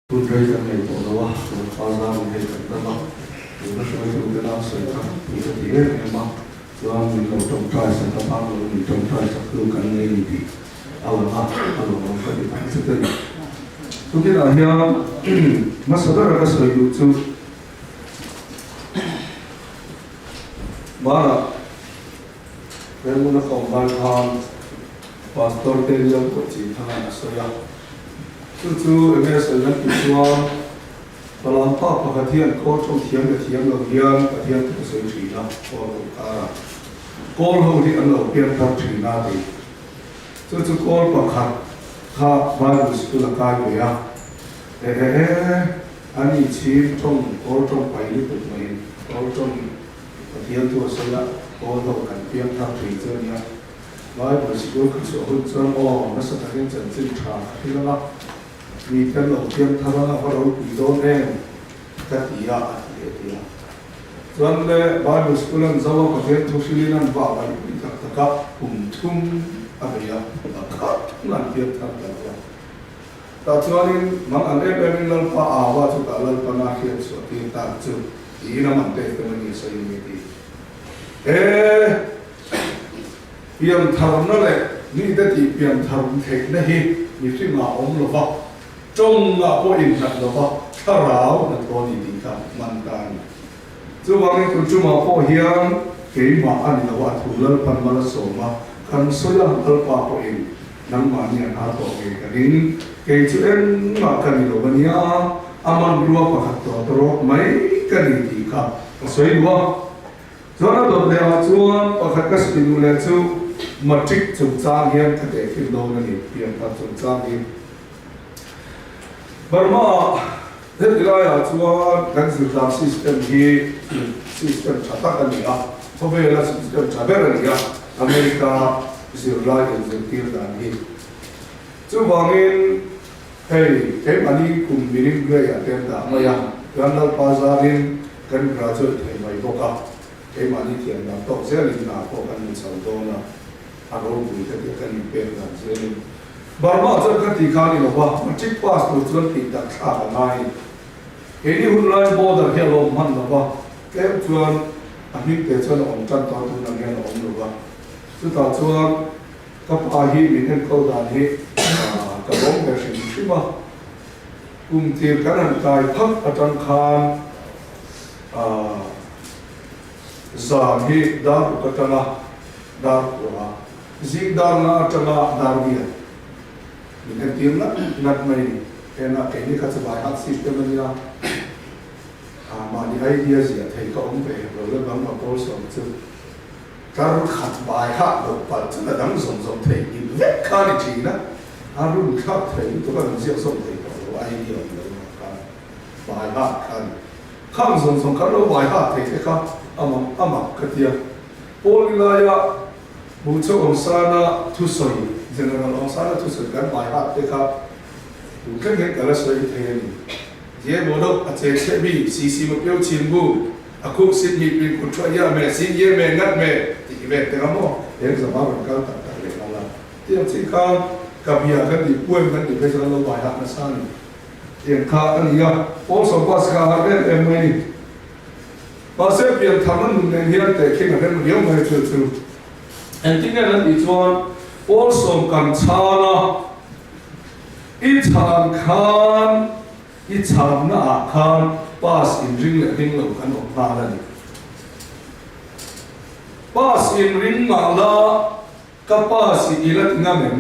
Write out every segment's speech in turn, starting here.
Kundray kan may polawa, para may kantama, yung nasoy yung gana sa ita, ito tiyan niya ma, yung minong try sa tapang, minong try sa klukan ngayon di, alam ang kalipan sa tayo. So kinahya, masadara ka sa YouTube, bara, kaya muna kaumbalhan, Pastor Daniel Kochi, tangan asoya. Tutu emes alam kisuan pelampak perhatian kau trong tiang logian perhatian tu sendiri lah orang kara. Kau hodi anda pian tak cerita di. Tutu kau pakat ha baru sekolah kaya ya. Ani cip trong kau trong pilih tu main kau trong perhatian tu saya kau tahu kan pian tak cerita ni. Baru sekolah kisuan trong oh masa tadi janji cah tidak lah. มีกันหลงเทียมทำอะไรเราปีโดนเองก็ตียาตียาส่วนเล่บางสกุลนั้นจะว่าประเทศทุกสิ่งนั้นว่าไปมีแต่ตะกับปุ่มทุ่มอะไรอย่างตะกับนั่นเทียมทำอะไรแต่ส่วนนี้มันอันนี้เป็นเรื่องป้าอาวาจุดอะไรป้านาเขียนส่วนที่ตาจุดอีนั่นมันเด็กเป็นอย่างนี้ใช่ไหมดีเปลี่ยนทางนั่นแหละนี่ได้ที่เปลี่ยนทางเทคนิคมีที่มาอมหรือเปล่าจงละพออินทร์หรือเปล่าถ้าเรานั่นตัวนี้ดีครับมันกันจู่วันนี้คุณจู่มาพอเฮียงเกี่ยมาอันนี้ว่าถูกเลิกพันมาละสองมาคันสุยาเลิกป่าพออินนั่งมาเนี่ยหาตัวเองกันนี้เกี่ยจู่เอ็นมากันนี่เราวันนี้อามันรัวประคัตตัวตรอกไม่กันนี่ดีครับสวยดูว่าส่วนตัวเดียวจู่ประคัตก็สปิดูแลจู่มาจิกจุดจ้างเฮียงถ้าเด็กขึ้นโดนนี่เปลี่ยนตัดจุดจ้างเฮียงบางมาเรื่องอะไรอ่ะชัวร์การสื่อสารซิสเต็มที่ซิสเต็มชัดกันนี่อ่ะพอเวลาซิสเต็มชัดแบบนี้อ่ะอเมริกาสิริราชจะตีร์กันนี่ชัวร์บางเงินเฮ้ยเอ็มอันนี้คุมบินด้วยอ่ะเต็มตาไม่ยังการเราภาษาเรียนกันกระจายให้ไม่พอกับเอ็มอันนี้เทียนเราต้องเสียลินนาพอกันมีสองตัวนะอารมณ์ดีที่กันเป็นกันเสียลินบางมาจะกันที่ข้านี่เราว่ามันจิตปัสตุจนติดตัดขาดง่ายเห็นหุ่นลายโบดเฮียลมมันเราว่าแก้ชวนอันนี้เกิดชวนองจันทร์ตุนังเฮียลมเราว่าสุดท้ายชวนกับอาฮีมินเห็นเขาด่านเฮกับลมแบบสิ่งที่ว่ากลุ่มที่กันหันใจพักอาจารย์คานสามีดารุกัตนาดารุว่าซิกดาร์นาอาจารย์ดารุเบียนี่เทียมนะนัดไม่เห็นนะแค่นี้ข้าจะไปหัดซิสเต็มนี้นะมาดีไอเดียเสียเทก็องไปเราเริ่มบางมาโพสต์ซึ่งการขัดไปหัดเราปัจจุบันดังส่งเทอินเวกคาริจีนะอารุ่นขัดเทตัวกันเสียส่งเทเราไอเดียเราการไปหัดกันข้างส่งกันเราไปหัดเทครับอามาคดีโพลิลายะบุษองศานาทุสอยGeneralองศาทุสกันหมายหัดเลยครับดูแค่เห็นกันแล้วสวยเท่นี่เย่โมดกอาเจเชบีซีมาเปียวชินบูอาคุสิมีเป็นคนช่วยยาแม่สิเย่แม่งัดแม่ที่เวทแต่ละโมเห็นสภาพมันก็ต่างๆเลยนั่นแหละที่ยังสิ่งข้าวกับยากันดีป่วยกันดีไปจนเราหมายหัดมาสั้นเตียงข้าอันนี้อ่ะโอ้สมบัติข้าเล่นเอ็มไม่ภาษาเปลี่ยนทำนั้นในเฮียนแต่เข่งกันเดียวไม่เชื่ออันที่นั่นอีกส่วนโอ้สมกันชานะอิจฉาขันอิจฉาหน้าขันป้าสินริงและริงเหล่ากันออกมาแล้วนี่ป้าสินริงมาละกับป้าสิอิลัดงาเหม็น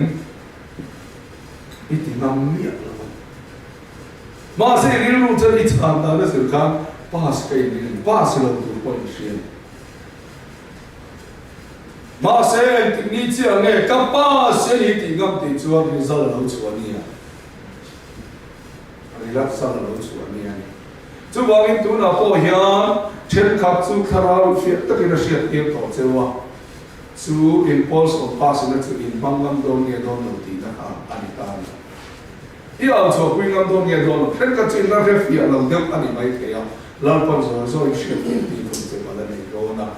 อิติงามเมียละมาสิริงรู้จะอิจฉาตาและสิขันป้าสิไปริงป้าสิเราตัวคนเชียนมาเสียติดนี้เจ้าเนี่ยกับป้าเสียติดกับติดชัวร์นี่ซาลาชัวร์นี่อ่ะอะไรลักซาลาชัวร์นี่อ่ะจู่วันนี้ตัวน่ะพอเฮียเช่นขับจู่คาราลเฟียตะกี้น่ะเสียเกี่ยวต่อเจ้าว่าจู่อินพอลส์ของป้าสินะจู่อินบังกัมโดนเนี่ยโดนหนุนตีนะครับอันนี้ตามอีเอาชัวร์คุยกันโดนเนี่ยโดนเช่นกับจีนน่ะเรียกเฟียเราเดี๋ยวอันนี้ไม่เกี่ยวลัลปันโซ่อีกเสียตีคนเจ้ามาแล้วนี่โดนนะ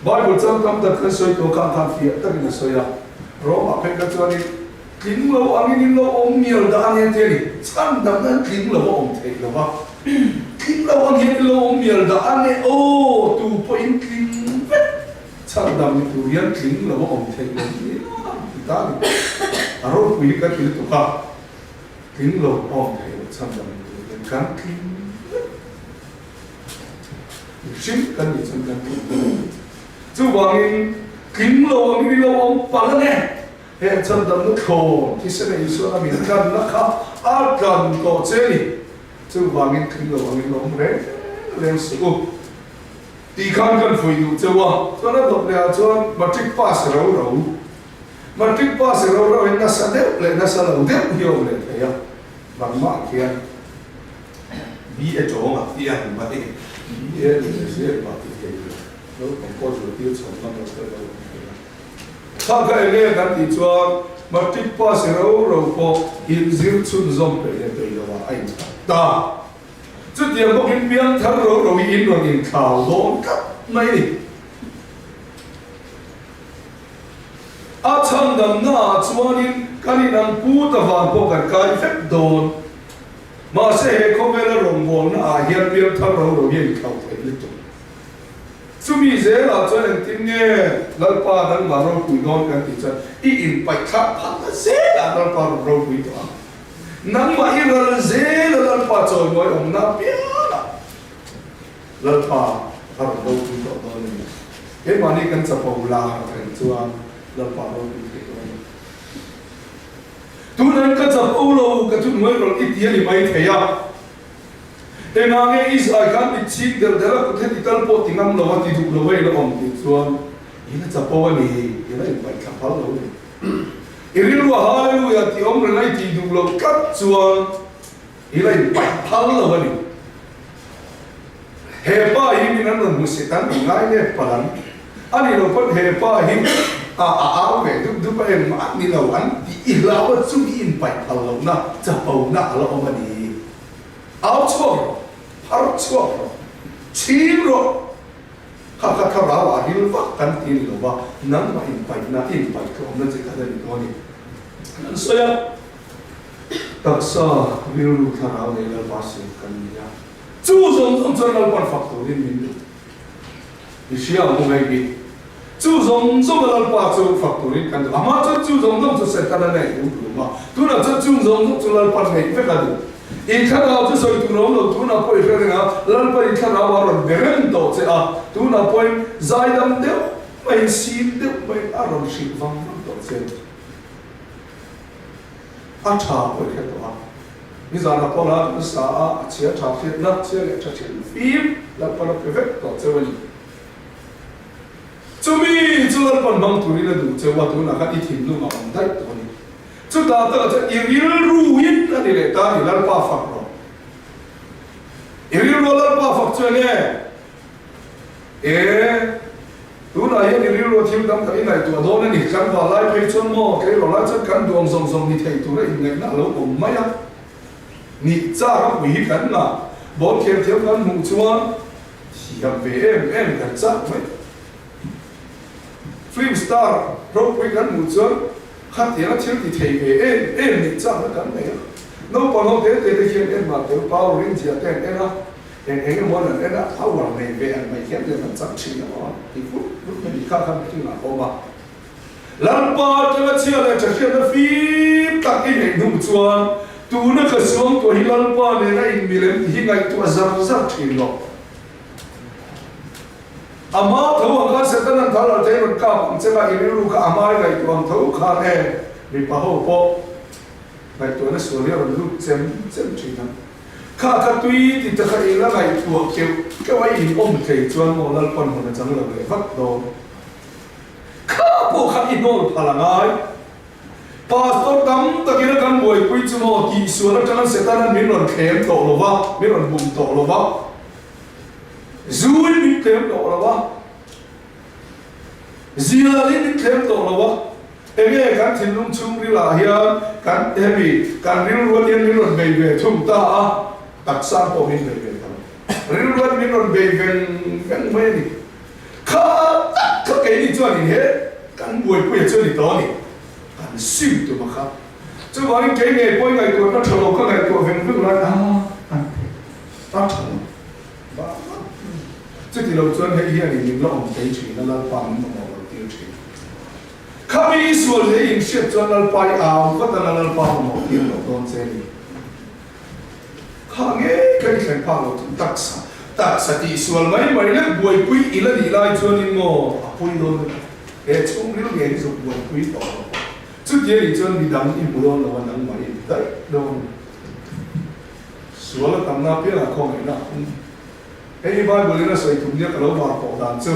บอยบุตรจำคำตัดกันสวยตัวการทำเฟียตั้งแต่สวยอะรอมาเป็นกันจวนนี้ kính lâu anh kính lâu ông nhiều đã anh thế này chăn đầmนั้นkính lâu ông thế là vâng kính lâu anh kính lâu ông nhiều đã anh ô tu point kính chăn đầm tu riêng kính lâu ông thế là ta đi à rồi quý cái kính tu khác kính lâu ông thế chăn đầm tu riêng cắn kính chính cái gì chăn đầm chú bằng kính lâu anh kính lâu ông bằng cái này hệ chân đầm nó khổ thì sẽ là Isu là mình cần nó khá ác cần có chế đi chứ vàng in kinh đồ vàng in lông đấy lên sự thì khăn cần phải đủ chứ vâng cho nó đọc là cho matric pass rồi rồi matric pass rồi rồi nó sẽ đẹp lại nó sẽ là đẹp nhiều lại thấy không bằng mạng kia bị ở chỗ mà tiền mà đi bị ở sẽ mà thì nó còn có nhiều tiêu chuẩn nó đâu thằng cái này cái gì cho mà tiếp qua sẽ rồi có hiện diện chun zoom về để bây giờ anh ta chút tiền có hiện biến thằng rồi in rồi in khảo đón cắt mấy đi chăng đầm na chuan in cái này đang cú ta van có cái phép đón mà sẽ không về là rồng vốn hiện biến thằng rồi in khảo phải lịch Sumi dễ là cho nên tin nghe lần qua lần mà rồi cùi non cái gì chứ in phải khắp phẳng dễ là lần qua rồi cùi đó nắng mà in là dễ là lần qua trời nói ông na biết lần qua rồi cùi đó thôi cái mà đi cần sập bầu là thành chúa lần qua rồi cùi đó tu nên cần sập bầu lâu cái chuyện mới rồi ít tiền thì mấy thế à thế mà nghe Israel kan bị chìm del del có thể đi tal po tingam lo ti du lo vậy lo om ti chuan ina chapo ni ina phải khắp phá lo iri lo hallelujah ti om rồi ti du lo cắt chuan ina phải phá lo vậy hepa hi min an mu se tan ngai ne palan ani lo kon hepa hi về du pa em ma ni lo an ti ila wa chu in phải phá lo na chapo na lo om ni áo chuột áo chuột chim rồi khá ráo à hiu vắt cắn tin rồi và nắng mà in phải không nên chỉ cái này thôi nên soi đặc sao hiu khá ráo này là bác sĩ cần nhá chú giống cho nó quan phát tổ liên minh đi xem một ngày gì chú giống là bác sĩ phát tổ liên cần à mà chú giống cho sẽ cái này cũng đúng mà tu nào chú giống cho là bác sĩ phải cái gì in khá nào chứ soi tu nó tu nào coi cái này lần qua in khá nào vào rồi bền độ chứ tu nào coi dài đâm đeo mày xin đeo mày rồi xin văng độ chứ chả coi cái đó bây giờ là con là xã chia chả thiệt nát chia lại chả thiệt phim là con là perfect độ chứ vậy chú mi chú là con mang tu đi là đủ chứ và tu là cái ít hình luôn mà ông thấy đó chúng ta đã cho yêu ruin là để ta đi làm ba phật rồi yêu làm ba phật cho nên tu này yêu lo thiếu đam cái này tu đó nên đi khám vào lại phải chọn mò cái rồi lại chọn khám đường dòng đi thấy tu này này nó lâu cũng mấy á nị cha các quý khán mà bốn kia thiếu khán mù chuan thì gặp về em gặp cha mấy film star rồi quý khán mù chuan khát tiền nó thiếu thì thầy về em nị cha nó cắn này nó còn không thế thì khi em mà tiểu bao riêng gì tên em á em cái món này em đã tháo hoàng này về anh mày kém lên nó chẳng chỉ nó thì phút lúc mình đi khát khát cái nào không mà lần ba cho nó chia lại cho khi nó phim tắc cái này nung chuan tu nó cái xuống tu hi lần ba này này mình làm hi ngay tu azar thì nó ama thấu hàng sẽ tân thảo là thế một cặp sẽ là in lu cả ama này tu hàng thấu khá này bị bảo hộ po này tu nó sửa liệu lu xem chỉ năng khá tuy thì ta khai là này tu kiểu cái vậy in thầy chuan một lần còn một chẳng là về phát đồ khá bộ khá in ôm phá là ngay pastor tam ta kira kan boy kui chumo ki suara chanan setan min ron khem to lova min ron bum to lova zui min khem to lova zilali min khem to lova ege kan thinung chung ri la hian kan hebi kan ril ruan yen min ron bei ve thum ta a tak sang po min bei ve ta ril ruan min ron bei ven me ni kha ke ni chuan ni he kan boy kui chuan ni to ni siêu tụi mà khác chú bảo cái ngày bôi ngày tuổi nó trở lộ các ngày tuổi về vững lại anh ta chẳng chứ thì lâu xuân hay hiện thì mình lo ông thấy chuyện nó là bằng một tiêu chí khắp ý số lấy hình xếp cho nó phải ảo có thể là bằng một tiêu độ tôn xe đi khá nghe cái chuyện phá lộ tác sa thì số mấy mấy lớp buổi quý ý là đi lại cho nên ngô bôi đồn để chúng nó nghe đi rồi buổi quý đó chút gì thì cho nên đăng in buồn làวันนั้นmà in đấy đâu số là tầm nào biết là không phải nào cái Bible nó xây thùng nhớ cái lỗ vào cổ đàn chứ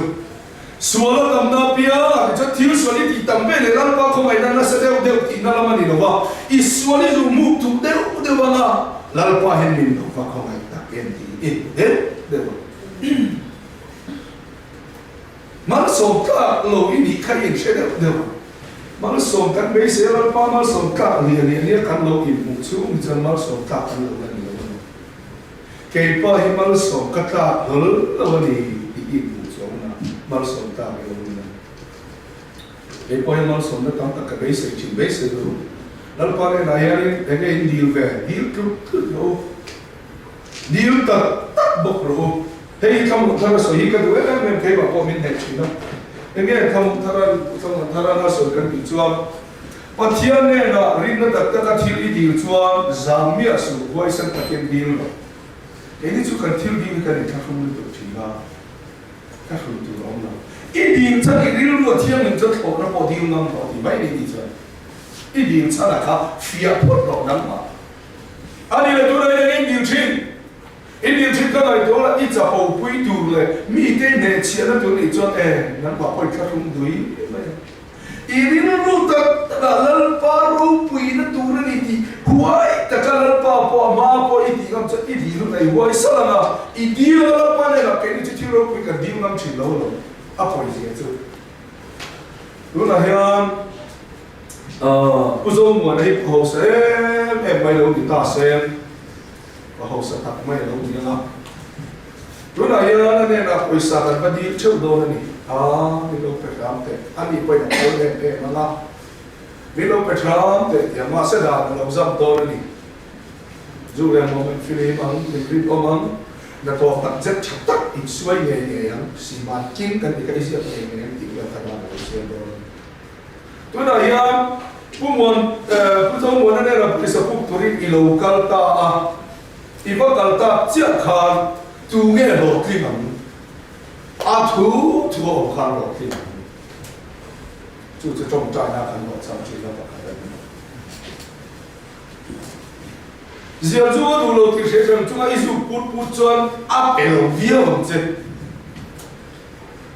số là tầm nào biết là cho thiếu số đi thì tầm bên này làm bao không phải nó sẽ đeo thì nó làm gì đâu vào ít số đi dùng mục thùng đeo vào na làm bao hiện mình đâu vào không phải ta kiến thì ít đeo mà số cả lỗ đi khai hiện sẽ đeo mal som kan be se la pa mal som ka ni kan lo in mu chu mi chan mal som ka kan lo ni lo ke pa hi mal som ka ta lo ni i mu chu na mal som ta lo ni na ke pa hi mal som na tam ta ka be se chin be se lo lal pa ne na ya ni ke in deal ve deal ku lo deal ta bok ro hei kam thar so hi ka du em ke ba ko min he chin na nghe thằng thằng nó sửa cái bị chuông, và thiên này là riêng nó đặt tất cả thiên lý điều chuông, giảm miết sự quay sang các cái điều đó, cái này chú cần thiên điều cái này các phương được chỉ là các phương được ông nào, ít điều chắc cái điều của thiên mình rất khó nó bỏ điều ngang bỏ thì mấy điều gì ít điều chắc là cả phía bột đó ngang mà, anh ấy là tôi đây cái điều chỉnh ít điều chỉnh cái này đó là ít giờ hậu quy tụ lại mi cái này chia nó tôi này cho nó bảo phải các không đối ý nó rút tất cả lần pa rút quy nó tụ nó đi thì huai tất cả lần pa pa ma pa ít thì ngắm cho ít thì lúc này huai sao là ít đi là pa này là cái này chỉ rút quy cái đi ngắm chỉ lâu rồi áp phải gì chứ lúc này hiện bây giờ muốn này hồ xem em bây giờ thì ta xem và hậu sẽ thật mấy lâu như nào lúc này nó nên là quay sang cái vấn đề trước đó này đi lâu phải làm thế anh đi quay lại quay lên để mà làm đi lâu phải làm thế thì mà sẽ đạt lâu dăm đó này dù là một mình phim bằng mình phim bằng là to tận rất chắc tắc ít xoay nhẹ nhẹ xì màn kín cái gì nhẹ nhẹ thì là thật là một chuyện đó lúc này cũng muốn nó nên là cái sự phục thù đi lâu cao ta iba kalta chia khan tu nghe lo ki ham thu thu khan lo ki chu chu trong trai na khan lo sam chi la ba khan zia zu du lo ki she chang chu ai su put chuan a pe lo via hom che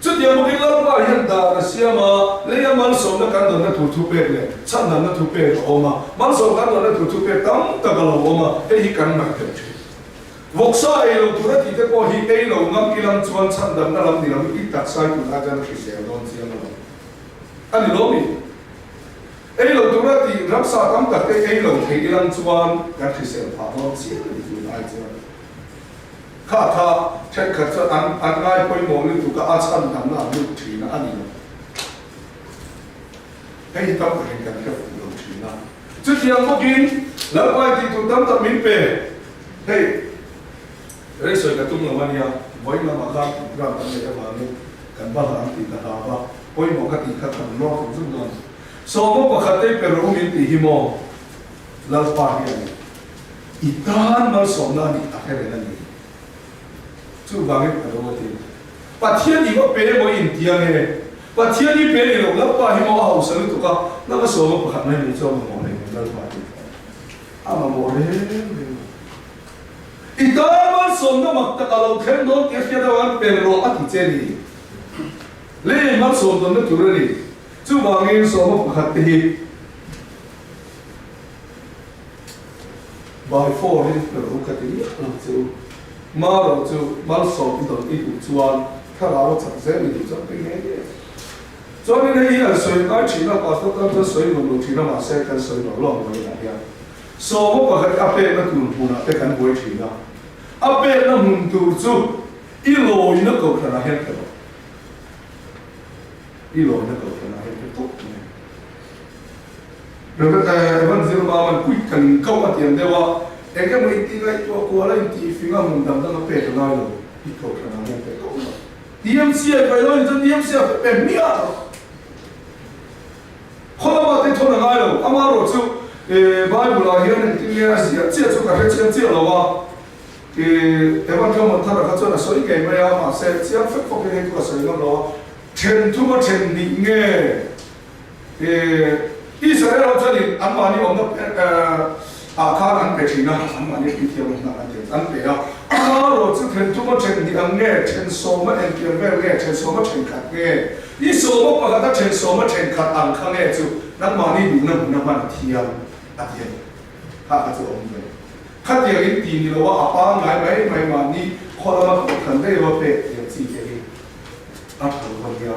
chút điểm một cái lớp ba hiện tại là xem mà lấy mal sống nó cán đồ nó thủ bể này chân nó thủ bể rồi mà mal sống cán đồ nó thủ bể tắm tất cả rồi mà cái cán mặt cái vok sai lo tu ra ti te ko hi ei lo ngam kilam chuan chan dam na lam ni lam i tak sai tu a jan khi se don chiam lo ani lo mi ei lo tu ra ti ram sa tam tak te ei lo thei ilam chuan ka khi se pha don chiam ni tu ai chuan kha tha thek khat cha an ngai poi mo ni tu ka a chan dam na lu thi na ani lo ei tam ka hen kan ka lu thi na chu tiang mo kin la pai ti tu tam ta min pe hey đấy rồi cái tung là bao nhiêu với là mà khác ra cái này các bạn cần bao làm thì cả ba với một cái thì khác cần lo cũng rất là số một cái khát cái rồi mình thì himo là bao nhiêu itan mà số nào thì ta cái này là gì chú bạn cái đó thì và thiên thì có bé một in tiền này và thiên thì bé này là bao himo hậu sản tụ cả nó có số một cái này mình cho một này là bao nhiêu mà một đấy itan som na mak ta kalau khen do ke ke da wan pen ro a ti che ni le mal som do na tu ri chu ba ngin so ma khat ti by four ni ro ka ti chu ma ro chu mal som ti do ti tu chuan kha ra wa chang se ni chu pe nge cho nên đây là soi cái chỉ là bảo tất cả soi một chỉ là mà sẽ cần soi nó lòng rồi là vậy so mo ka ka pe na tu pu na te kan boi thi na a pe na mun tu chu i lo ina ko thana hen ta i lo na ko thana hen ta tu rồi vẫn giữ mà mình quyết cần câu mà tiền đâu à em cái mình tí ngay cho cô lấy tí phim mình đâm đâm bể cho nó rồi đi câu cho nó một cái câu mà tiêm xe phải rồi cho tiêm xe phải bể mía không mà thế thôi là ngay rồi ama rồi chứ Bible là hiện nay cái nghe gì chia cho cả cái chia rồi mà em vẫn không muốn thằng nào cho nó soi cái mà sẽ chia phép phép cái của soi nó rồi chen thu mà chen đi nghe Israel cho nên anh mà đi ông nó khá anh bé thì nó anh mà đi đi theo nó anh bé rồi chứ chen thu mà chen đi anh nghe chen số mà anh kia nghe chen số mà chen khát nghe số mà bắt đầu chen số mà chen khát anh khang nghe chứ anh mà đi đủ nó mà thiam à thiam khá là chỗ ông vậy khát thiam cái tiền thì là apa ngay mà đi khó mà không cần đấy mà bé thì gì cái anh không có gì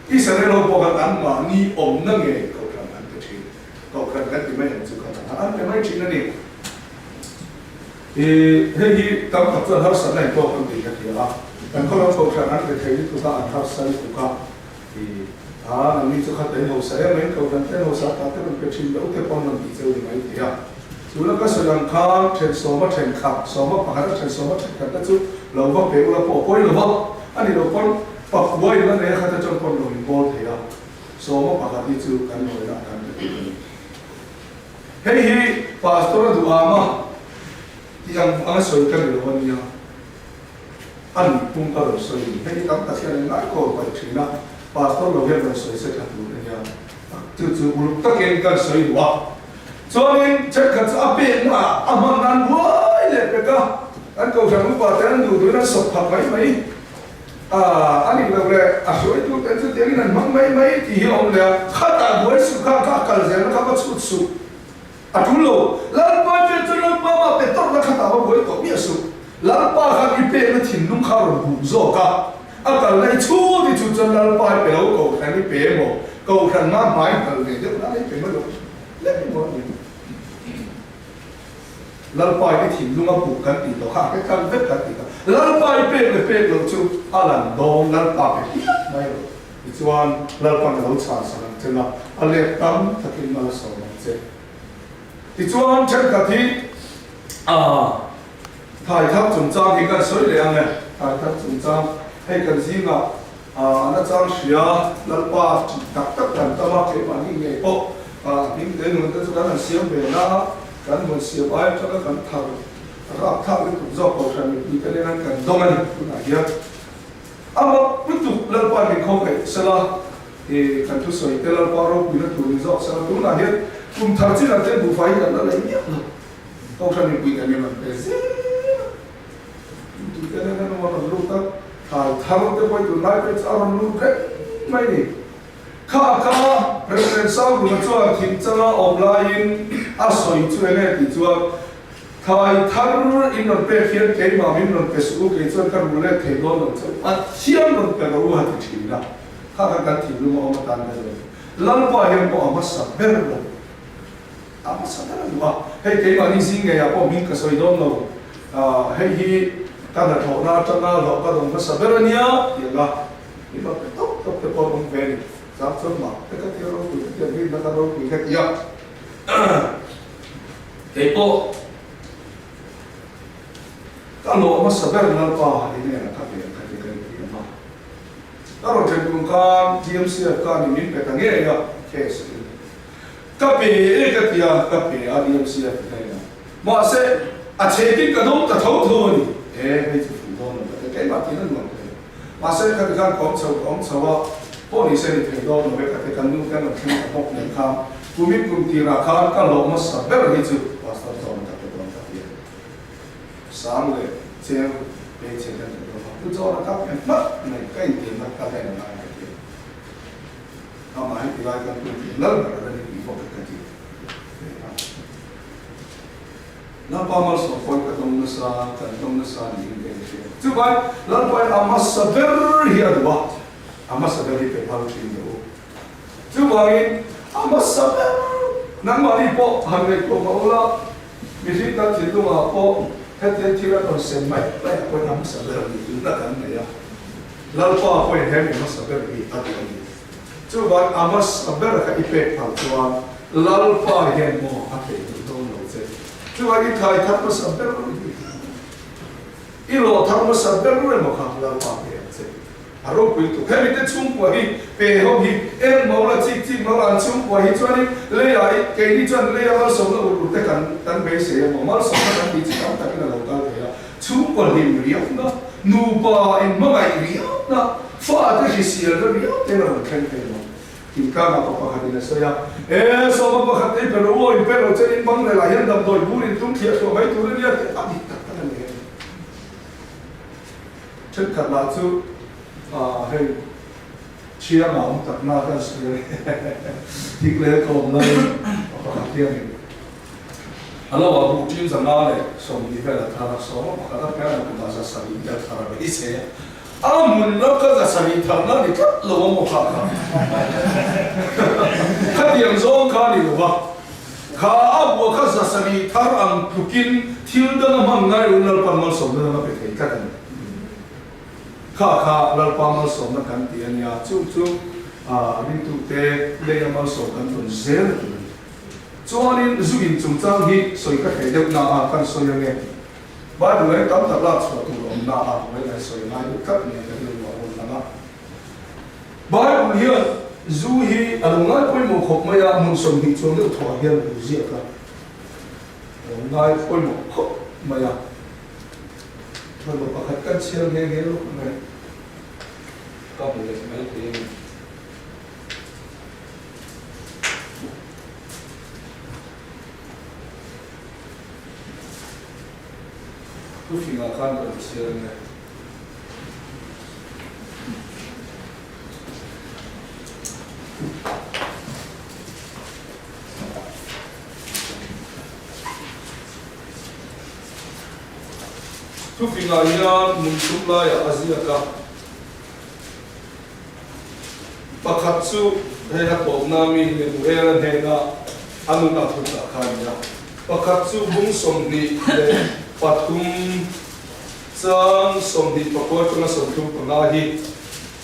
Israel họ bảo anh mà ni ông nó nghe câu chuyện anh cái chuyện câu chuyện cái gì mà anh chịu không anh cái mấy chuyện này thì tao tập trung học sinh này có vấn đề cái gì à anh có làm câu chuyện anh cái thấy tụi ta học sinh tụi ta thì anh đi cho khách đến học sinh mấy câu chuyện đến học sinh ta cái cái chuyện đó cái con mình bị chơi thì mấy thì à chú nó có sự làm khá trên số mà trên khắp số mà bằng hết trên số mà trên khắp đó chú lâu vào béo là bỏ quay lâu vào anh đi lâu con Pak buai itu kan dia kata contoh loh bol dia, semua pakai itu kan boleh nak kan. Hei pastor tu ama, yang ana soi kan loh ni ya, an pun kalau soi, hei tak tak siapa nak kau pada cina, pastor loh yang soi sekat tu ni ya, tu uluk tak kan soi dua. Soalnya cakap apa nak aman dan buai le peka, an kau jangan lupa jangan dulu nak sok pakai anh là về số itu tentu dia ni memang mai thì ông là khát à buổi suka kakal je nó khát chút chút dulu lalu apa tu lalu apa betul nak khát à buổi có biết số lalu apa kan ipe nó thìn nung khao rồi bù zo ka akal lấy chú thì chú chân lalu apa ipe lâu cầu thành ipe mo cầu thành má máy cầu về được lại ipe mới được lấy cái món gì lalu apa cái thìn nung bù kan thì đó khác cái kan vết kan thì lalu apa ipe lo chú alan dong lalu apa ipe mai lo Chuan lalpan lo cha sang chena ale tam thakin mal so che ti chuan chen ka thi thai thap chung cha ki kan soi le ang thai thap chung cha hei kan zinga ana chang sia lalpa tak tak kan tama ke ma ni nge po ning de nu ta chu kan siam be na kan mo siam ai cha kan thar rap thap ni tu zo ko san ni ka le nan kan dong ani tu na ya ama putu lalpa ni ko ke sala kan tu soi te lalpa ro pu na tu ni zo sala tu na hian kum thar chi na te bu fai na la ni ko san ni pu ka ni man pe se tu ke na na ma na lu ta thar te poi tu nai pe cha ron lu re mai ni kha president sau lu na chuan thim changa online a soi chu ne ti chuan thai thar in non pe khian ke ma min non pe su ke chuan kan mu le the do non chu a siam non pe ro ha ti thina kha kan thi lu ma ma tan na lan pa hian ko ama sa ber lo ama sa ber lo hei ke ma ni sing ge ya ko min ka soi don lo hei hi ta da tho na cha na lo ka dong ma sa ber ania ya ga ni ba pe tok tok te ko dong ve ni sa chon ma te ka ti ro ku te ni na ka ro ku he ya ke po kalau mas sabar nalpa ini anak kami ma. Kalau cenderung kan diam siap kan ini petangnya ya kes. Tapi ketia tapi diam siap petangnya. Masa acekin kadang tak tahu ni. Itu fundon. Kayak mati nan mana. Masa ketika kong cawa polis ini terlalu mereka tekan kan mungkin apa mereka. Kumit tirakan kalau mas sabar itu pasti tahu tak tahu tapi. Sampai xem về chuyện đó tôi cho nó các em mất này cái tiền nó các em là cái gì họ mà thì lại cần tiền lớn là nó đi bị phốt cái gì nó bao nhiêu số phôi cái đông nó sa những cái gì chứ vậy lần vậy amas saber hiền quá amas saber thì phải bao nhiêu đâu chứ vậy amas saber nang mali po hàng ngày po maula mình ta chỉ tu mà po hết thiên chi ra còn xem mấy mấy quên nắm sợ được gì chúng ta cần này à lâu qua quên hết mình nó sợ được gì ta cần gì chú bạn amas abel ka ipe phal chuan lalpa hian mo a thei tu do lo che chú bạn i thai thap mas abel i lo thap mas abel re mo kha lalpa hian che aro pui tu hemi te chung kwa hi pe ho hi em mo la chi chi mo la chung kwa hi chuan le ai ke ni chuan le amal som la u te kan be se mo mal som la kan ti chi tam tak na lo ta le chung kwa lim riak na nu pa in ma ngai riak na fa te hi sial na riak te na khen te no ki ka ma pa ha ni so ya e so ma pa khat te pe ro in pe ro chen in bang le la yan dam doi bu rin tum thia so mai tu ri ya te a di tak ta ne chen khat la chu hey chia ngão tập na cái sự thì lẽ còn là có tiền anh nói bảo chim rằng na này sống đi về là thà sống mà cái đó cái là cũng là sản phẩm để thà là ít xe muốn nó cái là sản phẩm nó thì rất là một khác cái tiền giống cái gì vậy khá bộ cái là sản phẩm thà ăn tukin thiếu đó là mang ngay luôn là phần mà sống đó là phải thấy cái này khá lalpa mal som na kan ti ania chu rin tu te le mal som kan tun zel chuanin zugin chung chang hi soi ka thei deuh na kan soi nge ba du le tam tak la chua tu om na mai lai soi ngai du khat ne ka lu wa on na ba bu hian zu hi alungai poi mo khop maya mun som hi chung deuh thwa hian du zia ka ngai poi mo khop maya thôi một bậc khách cân siêu nghe nghe lúc này có một cái máy tiền cứ chỉ là khăn được siêu này tu finalnya muncullah ya Asia pakatsu hena poknami le mueran hena anu na thuta khania pakatsu bung somni le patum sang somni pakot na somtu panahi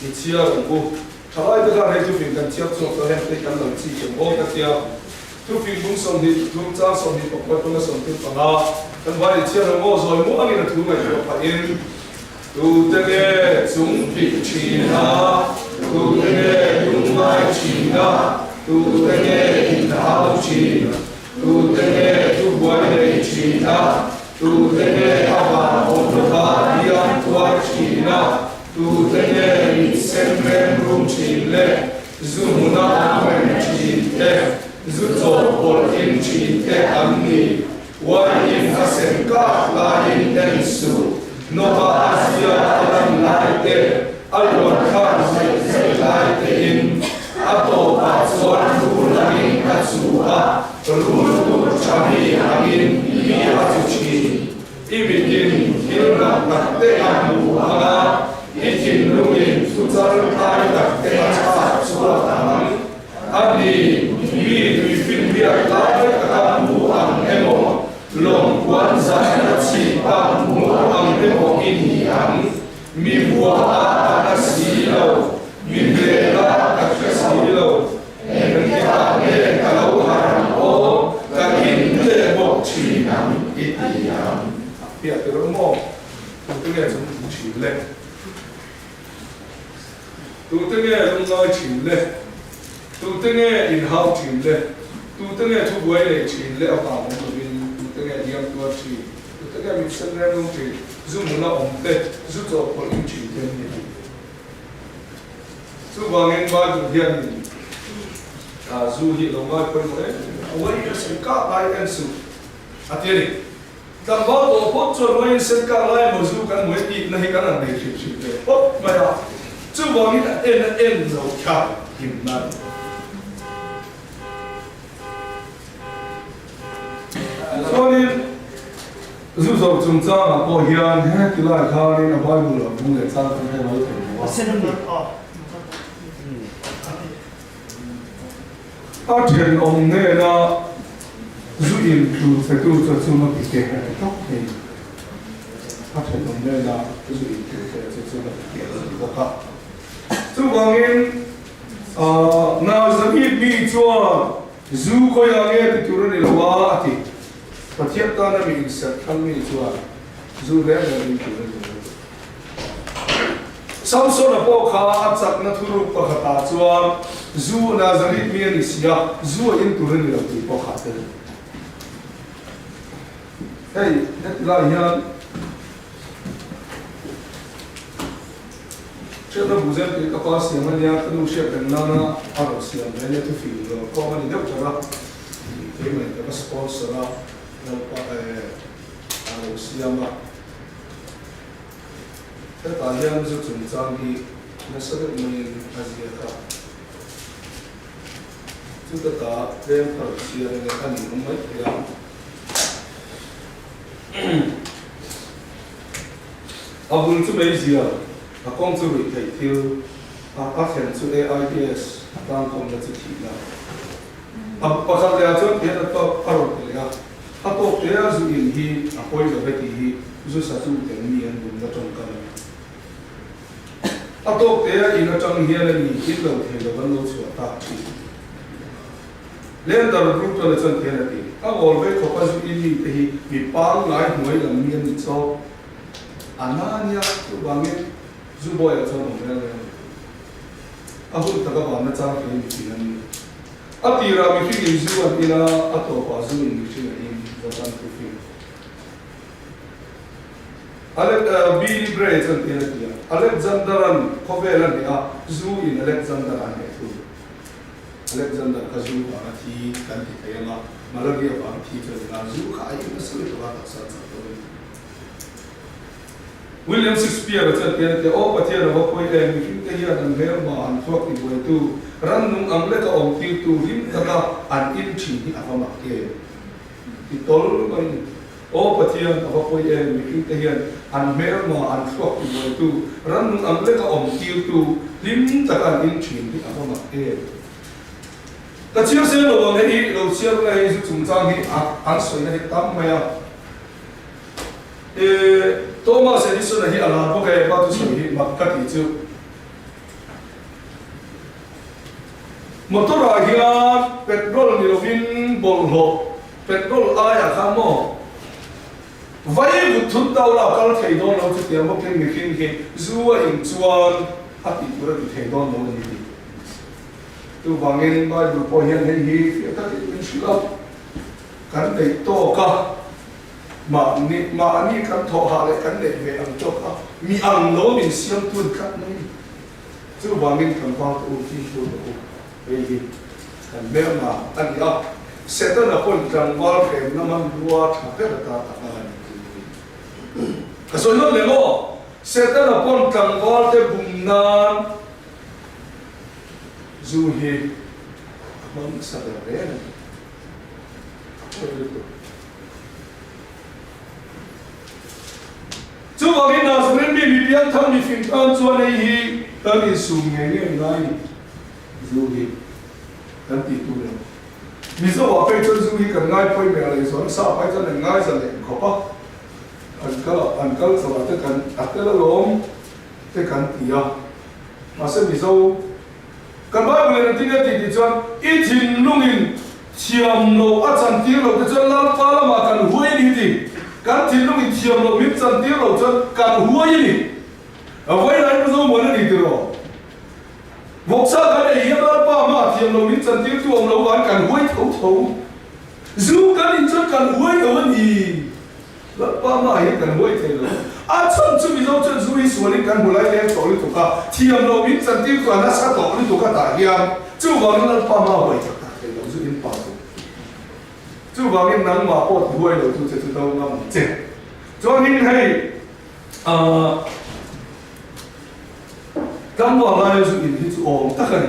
ichia ru thalai da re tu fin kan chiap so to hen te kan lo chi chen o ta tia tu fin bung somni tum cha somni pakot na somtu pana kan vai chia ra mo zoi mo ani na thu mai lo pa in tu te ge chung pi chi na tu te ge tung mai chi na tu te ge in hao chi na tu te ge tu boi de chi na tu te ge ava on ba dian tua chi na tu te ge in semren rum chi le zumuna mai chi te zu zo bol in chi te amni Wain hasen ka lain den su Nova Asia alam laite Alwan kan se laite in Ato patsuan rulain katsuha Rulu chami angin iya cuci Ibikin hilna kakte amu hanga Ikin lungin futsal kai kakte acat suratan Adi Bifin biar lai kakamu ang emo Long quan giải là chỉ bằng một bằng cái bộ kinh hiểm mi vua ta đã xí lâu mi về ta đã xí lâu em cái ta nghe cả lâu hàng ô cả kinh tế bộ chỉ nắm ít hiểm việc từ đó mò tôi nghe trong chỉ lệ tôi nghe trong nói chỉ lệ tôi nghe in hao chỉ lệ tôi nghe thu quay để chỉ lệ ở cả một cái diam tua chi cái mình sinh ra luôn thì dù muốn là ổn tệ dù cho có những chuyện thêm như dù bằng anh ba dù hiền dù hiện lòng ai quên một đấy ông ấy sẽ cắt lại anh sự tiền đi tầm bao tổ phốt cho nó sẽ cắt lại một dù cái mới ít này cái là để chịu để phốt mà dù bằng anh em rồi cả hiểm nạn cho nên dù dầu chúng ta là có hiền hết thì lại khá nên là bao nhiêu là cũng để sang cái nói chuyện ở trên ông nghe là dù in tu sẽ tu cho chúng nó bị kẹt tóc thì ở trên ông nghe là dù in tu sẽ chúng nó bị kẹt tóc dù bằng in nào giờ mi chua zu coi nghe thì tụi nó là thì và thiết ta là mình sẽ thăng mi chua zu đấy là mình tụi nó sau số là bộ khá áp sát nó thu được và khá chua zu là giờ mi là xia zu in tụi nó là thì bộ khá thế hey là hiện chuyện nó bù dân thì các bác sĩ mà nhà tôi sẽ cần nó ở đó xem này nhà tôi phim rồi có mà đi đâu cho nó thế mà cái sponsor nó phải ở đó xem mà thế tại hiện giờ chúng ta đi nó sẽ được mình Asia cả chúng ta cả đem ở xem này anh cũng mấy cái à buồn chú mấy gì à công chú bị thầy thiếu áp hiện chú AIDS đang công là chỉ thị nào bắt đầu là chú biết là tôi ở đâu đấy à tôi thấy là chú in hi quay về cái gì chú sẽ chú tiếng miền vùng đó trong cái tôi thấy là in ở trong hier là nhìn ít lâu thì là vẫn lâu chưa ta lên đầu group cho là chân thế là gì ngồi với khó khăn chú in hi thì bị băng lại mỗi lần miền cho Ananya tu bangin zuboy atau nomor aku tak apa nak cakap ini mungkin atira mungkin ini zuan ina atau apa zuan mungkin ini zaman tu film Billy Bray tu dia Alexanderan Covelan dia zuin Alexanderan itu Alexander kazu parati kan kita yang malah dia parati tu dengan zu kai itu sekali tu kata satu William Shakespeare at the Opatia of Poem, Hindia and Verma and Talking Boy too, Random Amleka of Tiu to him and Inchi Afamake. He told me Opatia of a Poem, Hindia and Verma and Talking Boy too, Random Amleka of Tiu to him and Inchi Afamake. The children of any Lucia is to Tangi answer in a Tamaya. Thomas Edison hi ala bo ke ba tu so hi makati chu motor a hian petrol ni lovin bol ho petrol aya khamo vai bu thut taw la kal thei don lo chu tiam bo ke mi khin hi zuwa in chuan ati pura tu thei don lo ni tu wangin ba du po hian hi ta ti min shila kan dei to ka mà anh kan thọ hạ lại kan để về ăn cho cả mi ăn lố mình xiêm tuôn cắt này chứ bà mình cần vào tụ chi tụ tụ vậy đi cần bé mà anh đi sẽ tới là con cần vào cái nó mang đua thằng bé là ta cái số nó lên ngô sẽ tới là con cần vào cái bùng nan du hi mang sa đời này chú bảo cái nào sẽ nên bị biến thành bị phim tan cho này hi ta bị sùng nghe ngay du hi ta bị tu rồi ví dụ bảo phải cho du hi cần ngay phơi mẹ lại rồi sao phải cho nên ngay rồi lại khó pa anh cứ sao phải cần cái là lom cái cần tiệt mà sẽ ví dụ cần bao nhiêu lần thì cho íthin lung in chiam lo ở chân tiêu lo cái chân lăn phá là mà cần huế đi thì kan tin lu chiam lo mit san tir lo chan kan huwa yini avai lai bu zo mon ni tiro voksa ka de hiam pa ma chiam lo mit san tir tu om lo wan kan huai thau thau zu kan in chan kan huai lo ni la pa ma hi kan huai thai lo a chan chu bi zo chan zu hi suani kan bulai le to li to ka chiam lo mit san tir tu na sa to li to ka ta hiam chu wan la pa ma huai ta ta lo zu in pa chú bảo cái nắng mà bột đuôi rồi chú sẽ đâu ngâm chết cho nên hay cắm vào lại chú nhìn thấy chú ôm tất cả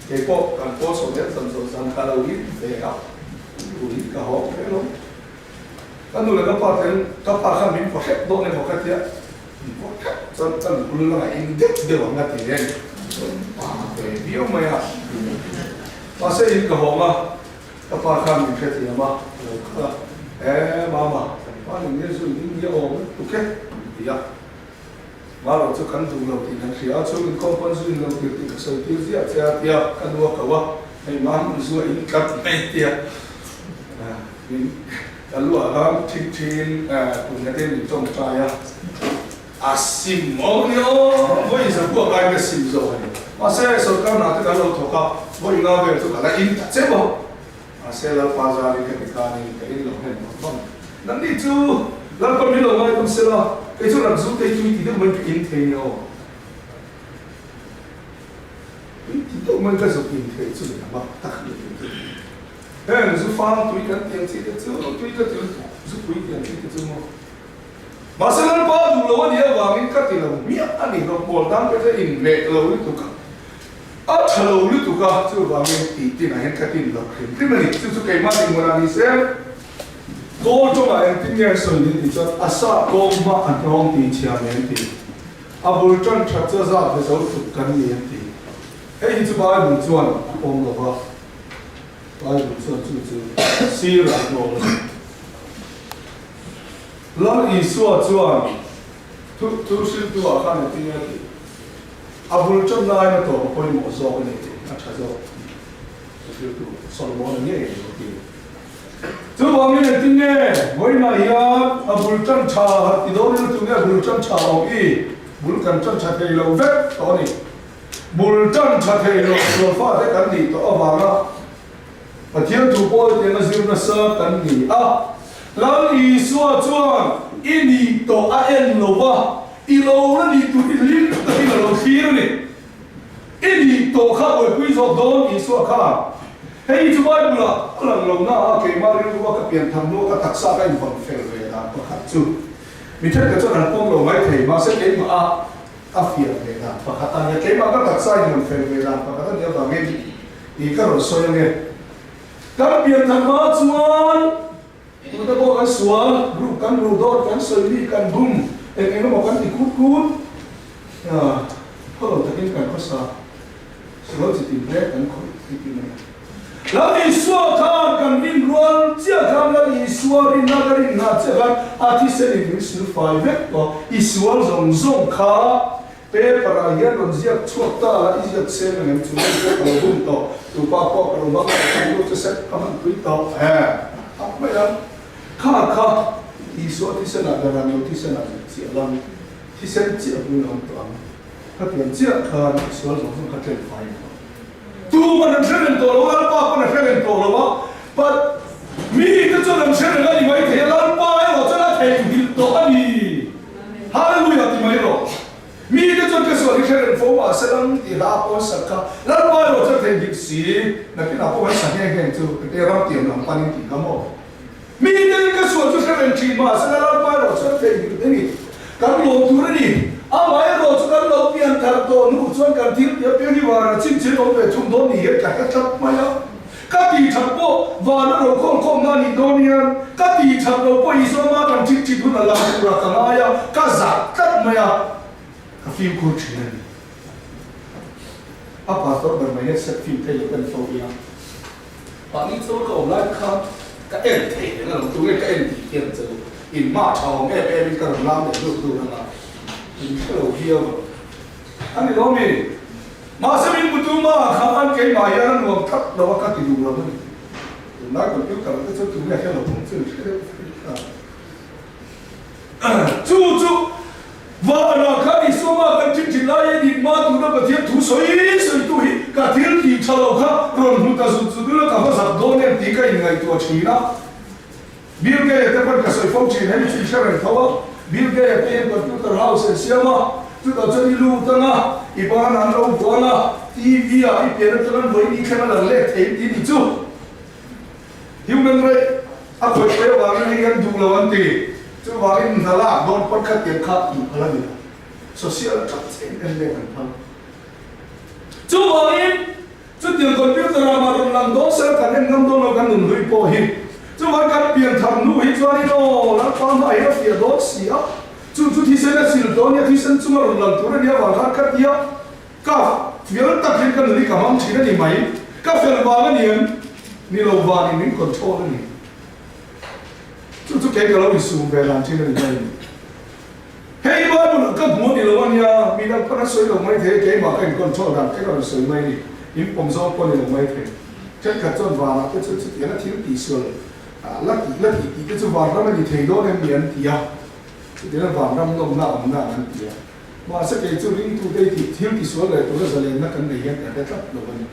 cái bộ cần có số nhất dần khá là ít về gặp ít cả họ cái lắm cái nữa là các bạn khác mình có hết độ này có cái gì có hết chân luôn là in đứt đều bằng cái gì đấy về biểu mày à mà sẽ in cả họ mà các bạn khác mình cái gì mà mama, paling dia suruh dia orang, okey, dia. mà rồi cho khán dùng lâu thì khán khía cho mình không quan duyên lâu thì cái sợi tiêu gì à tia cái đua cầu hay mà mình dùa in cắt này tia mình cái lúa ham chín chín cùng cái tên trong trái sim monio với giờ của cái cái sim rồi mà sẽ số cao nào thì cái lâu thuộc à với ngao về cho cái in chết không mà sẽ là pha ra cái in lâu này không nãy đi chú lần còn đi lâu ngay cũng sẽ là cái chỗ làm giúp cái chú thì được mình in thế nhau thì tụi mình cái giúp in thế chứ là bao tắc được ê giúp pha tụi cái tiền chỉ được chứ tụi cái tiền giúp tụi tiền chỉ được chứ mà sẽ lần bao đủ lâu đi vào mình cái tiền là miếng anh đi nó bỏ đám cái in lệ lâu đi tụi cái à lâu đi tụi cái chứ vào mình thì tiền này cái tiền là cái này chứ cái mà tiền mà đi xem cô cho là em tin nghe soi đi cho asa cô mà anh không đi chia miếng thì abul chân chặt cho ra cái dấu tục cắn miếng thì hey chú bài buồn chuan ông là vợ bài buồn chuan chú xí ra rồi lần ý xua chuan thu sư tu ở khăn tin nghe thì abul chân này nó tổ coi một số cái này anh thấy rồi sư tu Solomon nghe rồi chú bảo mình tin nghe mỗi ngày bul chân trà thì đó nên chúng nghe bul chân trà ông ý bul chân trà thì lâu vét đó này bul chân trà thì lâu pha thế cái gì đó vào đó và thiên chủ bôi thì nó dìm nó sơ cái gì lần ý xua chuan ini to en lâu va lâu nó đi tụi lính tụi nó lâu khí này ini to khác với quý gió đó ý xua khác hey chú bài bula lần lâu na cái mà riêng của các biển tham nô các đặc sắc cái phần phèn về là có khác chú mình thấy cái chỗ này phong lâu mấy thầy mà sẽ cái mà phiền về là và khát ăn cái mà các đặc sắc phần phèn về là và khát ăn nhiều vào nghe thì các rồi soi nghe các biển tham mà chuan chúng ta có cái xuống group kan group đó kan soi đi kan boom em nó một cái thì cút thôi ta cái có sao sau đó chỉ tìm ra kan có cái này lần Isua kan kan in ruan chia kan lần Isua rin na garin na chia kan ati se ni English nu fai vek to Isua zong kha pe para hian ron ziak chuak ta la iziak se ngem chu ko ko bum to tu pa ko ro ma ko tu se ka man pui to ap me yan kha Isua ti se na garan no ti se na chia lan ti se chia bu no to am ka pian chia kan Isua zong ka chen fai tu mà nằm trên nền tổ lúa ăn ba con nằm trên nền tổ lúa, but mi cái chỗ nằm trên nền này mấy thế ăn ba ấy rồi cho nó thành hình tổ anh đi, hallelujah thì mấy rồi, mi cái chỗ cái số đi trên nền phố mà sẽ đang đi đáp ứng sẵn cả, ăn ba rồi cho thành hình gì, là cái nào cũng phải sẵn nghe chú cái làm tiền làm pan thì không có, mi cái số cho trên nền chỉ mà sẽ ăn ba rồi cho thành hình thế này, cái lỗ tu này mấy rồi chúng ta lâu tiền thật tổ nụ chuyên cần thiết yếu tiêu đi vào chính chế độ về chúng tôi nghỉ cả các chấp mấy á các tỷ chấp bộ và nó đâu không là đi đâu nha các tỷ chấp đâu có ý số mà cần chính trị cũng là làm được cả ai á các giả tất mấy á các phim câu chuyện này pastor bermain set phim thay đổi cần phổ biến bạn đi số cầu lại không các em thể là chúng cái em thì tiền chứ in mà chào nghe em cần làm để được là cái đầu kia anh đi đâu mi mà sẽ mình bút mà khám ăn cái bài ăn nó thắt đâu có cái gì đâu mà nói còn tiếp cận cái số chúng này theo là cũng chưa chú và nó cái gì số mà cái chương trình này đi mà tụi nó có thiết thủ soi tụi cả thiết thì chờ lâu khác rồi chúng ta dùng tụi nó cả có sắp đón em tí cái ngày tuổi chỉ đó biết cái cái phần cái soi phong trình hay chỉ sẽ là thôi Bill Gates cái computer house xem mà chúng ta chơi lưu tăng à, iban ăn lâu quá à, TV à, iban cho nên với đi cái là lệ thấy đi đi chú, human right, à phải phải vào cái này đủ là vấn đề, chú vào cái nào là đón bắt khách tiền khác thì là gì, social justice em đây cần thằng, chú vào cái chú tiền computer mà làm đó sẽ cần em ngâm đó nó cần đừng hơi bỏ hi. chú vẫn cần biển thầm nuôi cho đi đâu nó con phải nó tiền đó xí á chú thì sẽ là xí đó nhá thì sẽ chú mà lần thứ này vào hát cắt nhá cả phía tập hiện cần đi cả mong chỉ là gì mấy các phần vào cái niệm ni lâu vào thì mình control cái này chú cái lâu bị sụp về làm trên cái này hey bao nhiêu các muốn đi lâu anh nhá yang pana soi lo mai the ke ma kan control dan ke kan soi mai ni in pom zo ko ni lo mai the chen ka chon wa na ke chu chu ya na thil ti so la ti ke chu wa ra ma ni thei do ne mian ti ya chu de wa ram no na om na an ti ya ma sa ke chu ring tu de ti thil ti so le to za le na kan nei ya ka ta lo ba ni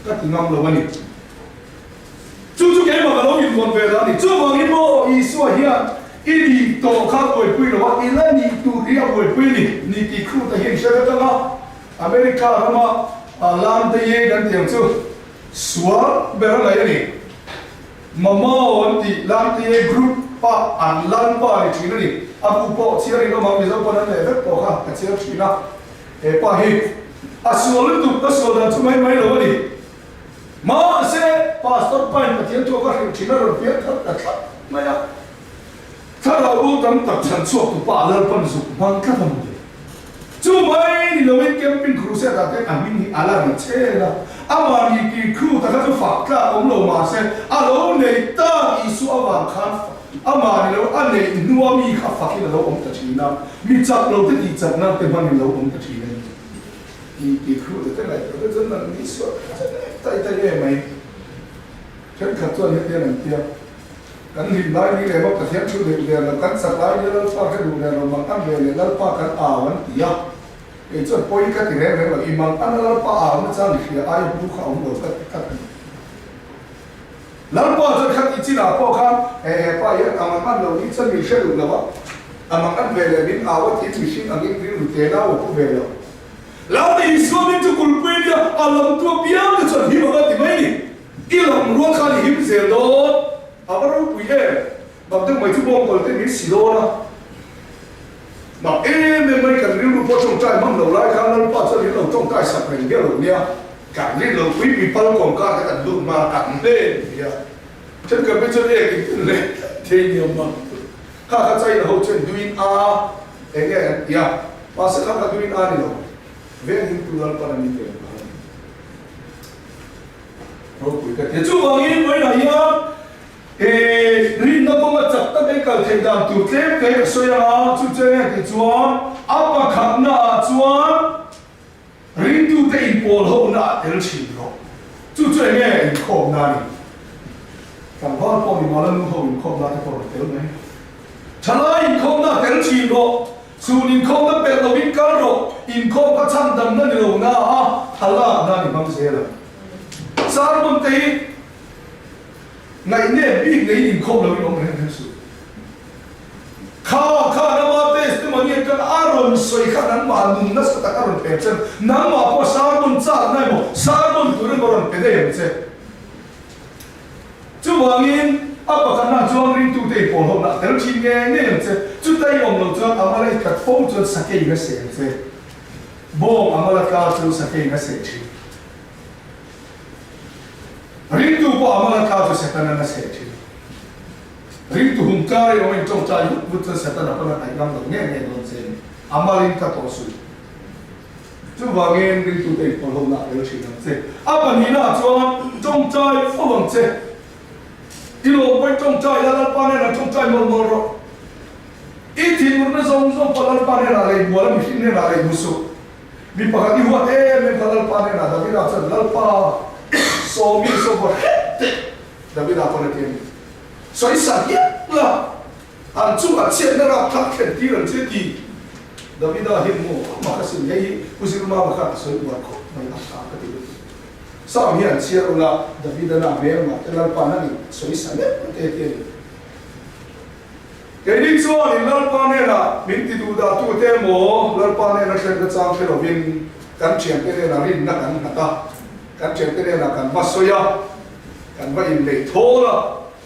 ka ti ngam lo ba ni chu ke ma lo yin mon ve da ni chu ma ni mo I so hian ini to kha poi pui lo wa ila ni tu ria poi pui ni ti khu ta hin sha ta nga America rama lam te ye gan tiang chu suar ber la ni mama on ti lam te ye group pa an lan pa ni thina ni apu po chia ri lo ma mi zo pa na le ve po kha ka chia thina e pa hi asol tu ta so da chu mai lo ni ma se pastor pa ni tiang to ka thina ro pia tha ta ma yaถ้าเรารู้ตั้งแต่ฉันชอบตัวป่าเลิศพันสุขมันก็ทำได้จู่ไม่เราไม่เก็บเป็นครูเสียแต่อามินีอะไรนี่เช่ละอามานี่กี่ครูแต่ก็จะฝากกล้าองเรามาเสียเราในตาอิสุอวังคันอามานี่เราอันนี้นัวมีข้าฝากที่เราองตัดชีน้ำมีจับเราที่ดีจับน้ำเป็นพันเราองตัดชีน้ำกี่ครูแต่ไหนเราจะนั่งนี่สวดใจเย่ไหมฉันขัดตัวเฮียนั่นเดียวกันหินได้นี่เลยว่าประเทศชุดเดียวเรากันสักหลายเดือนเราป้าแค่ดูเนี่ยเราบางอันเดียวเราป้ากันวันตีอ่ะไอ้ส่วนปอยกันที่แรกเราอีบางอันเราป้ามันจะหลีกอายุผู้เขาเรากันเราป้าจะขัดอีจีน่าป้าครับป้าอย่างบางอันเราอีจะมีเชื่อดูแล้วว่าบางอันเวลาบินที่มีสิ่งอันนี้รู้เท่าเราผู้เวลาเราในอิสลามนี่จะกุลเปียอัลลัมตัวเปียมันจะหิมะที่ไม่นี่อีหลังรัวขาหิมเสียดอาบรู้ปุยบางทีไม่ทุบองคนที่มีสิโลนะมาไม่กันเรื่องรูปจงใจมั่งเราไล่กันแล้วป้าจะเรียนเราจงใจสักเป็นเดียวเนี่ยการเรียนเราคุยมีพลังของการให้กันดูมากันเล่นเนี่ยฉันก็ไม่จะเรียกอีกเลยเทียมมาข้าเข้าใจเราเช่นดูอินอาเองเนี่ยภาษาข้าดูอินอานี่เราเวียนหินตัวเราปนนี้เองเราคุยกันที่จู่วันนี้ไม่ไหนยังรินนับมาจับตั้งแต่การเทดามตัวเต็มเต็มสวยงามจุดเจ๋งที่จวนอัปปะขันน่าจวนรินตัวเต็มโพลหัวน่าเอลชิโร่จุดเจ๋งเนี่ยขอบนานี่การว่าพอมีมาแล้วนุ่งหัวขอบนาที่พอเต็มไหมฉะนั้นขอบนาเอลชิโร่ส่วนอินขอบนาเป็นเราวิการโร่อินขอบพัชชันดำนั่นเราหน้าฮัลโหลนั่นนี่มันเสียแล้วสารมันตีในเนี่ยบิ๊กในอินคอมเราไม่ลงแรงที่สุดข้าน้ำมาเตสที่มันยังกันอารมณ์สวยขนาดมาหนุ่มนัสตักอารมณ์เป็นเช่นน้ำมาพอสารมันจ้าได้หมดสารมันตัวเรื่องอารมณ์เป็นได้ยังเช่นจู่ว่างี้อัปปะกันน่าจวนรินตัวเด็กพอลงนะแต่เราชิมเองเนี่ยยังเช่นจู่ได้ยอมเราจวนอามาเลยกัดฟ้องจวนสักยังเสียงเช่นบ่งอามาเลยกัดจวนสักยังเสียงรินตัวพออามาลข้าวจะเสร็จนั่นน่ะเสร็จรินตัวหุ่นกายเราไม่จงใจบุตรเสร็จนั่นก็ไม่ทำตรงนี้เนี่ยโดนเซ็นอามาลินก็ต่อสู้จู่ว่าเงินรินตัวเด็กพอลงน่ะเดี๋ยวชิมเสร็จอาปนีน่ะจวนจงใจฟังเสร็จที่เราไปจงใจแล้วปานเนี่ยจงใจมรออีที่มันไม่ส่งพลังปานเนี่ยอะไรบัวแล้วมีสิ่งเนี่ยอะไรมุสุมีปกติว่าไม่พลังปานเนี่ยนะแต่ที่เราจะเล่าป้าSomi sobor David apa nanti ini Soalnya sakit lah Ancu aceh nara tak kentiran jadi David akhirmu makasih yai usir rumah makan soalnya buat kok banyak apa itu Sami aceh ulah David nak bayar mak terlalu panas ni soalnya sakit nanti ini Jadi soal ini lalu panas lah minti tu dah tu temo lalu panas nak kerja sampai robin kan cian kerja narin nak kan kata kan chuyện cái này là kan bắt soi kan bắt in để thô là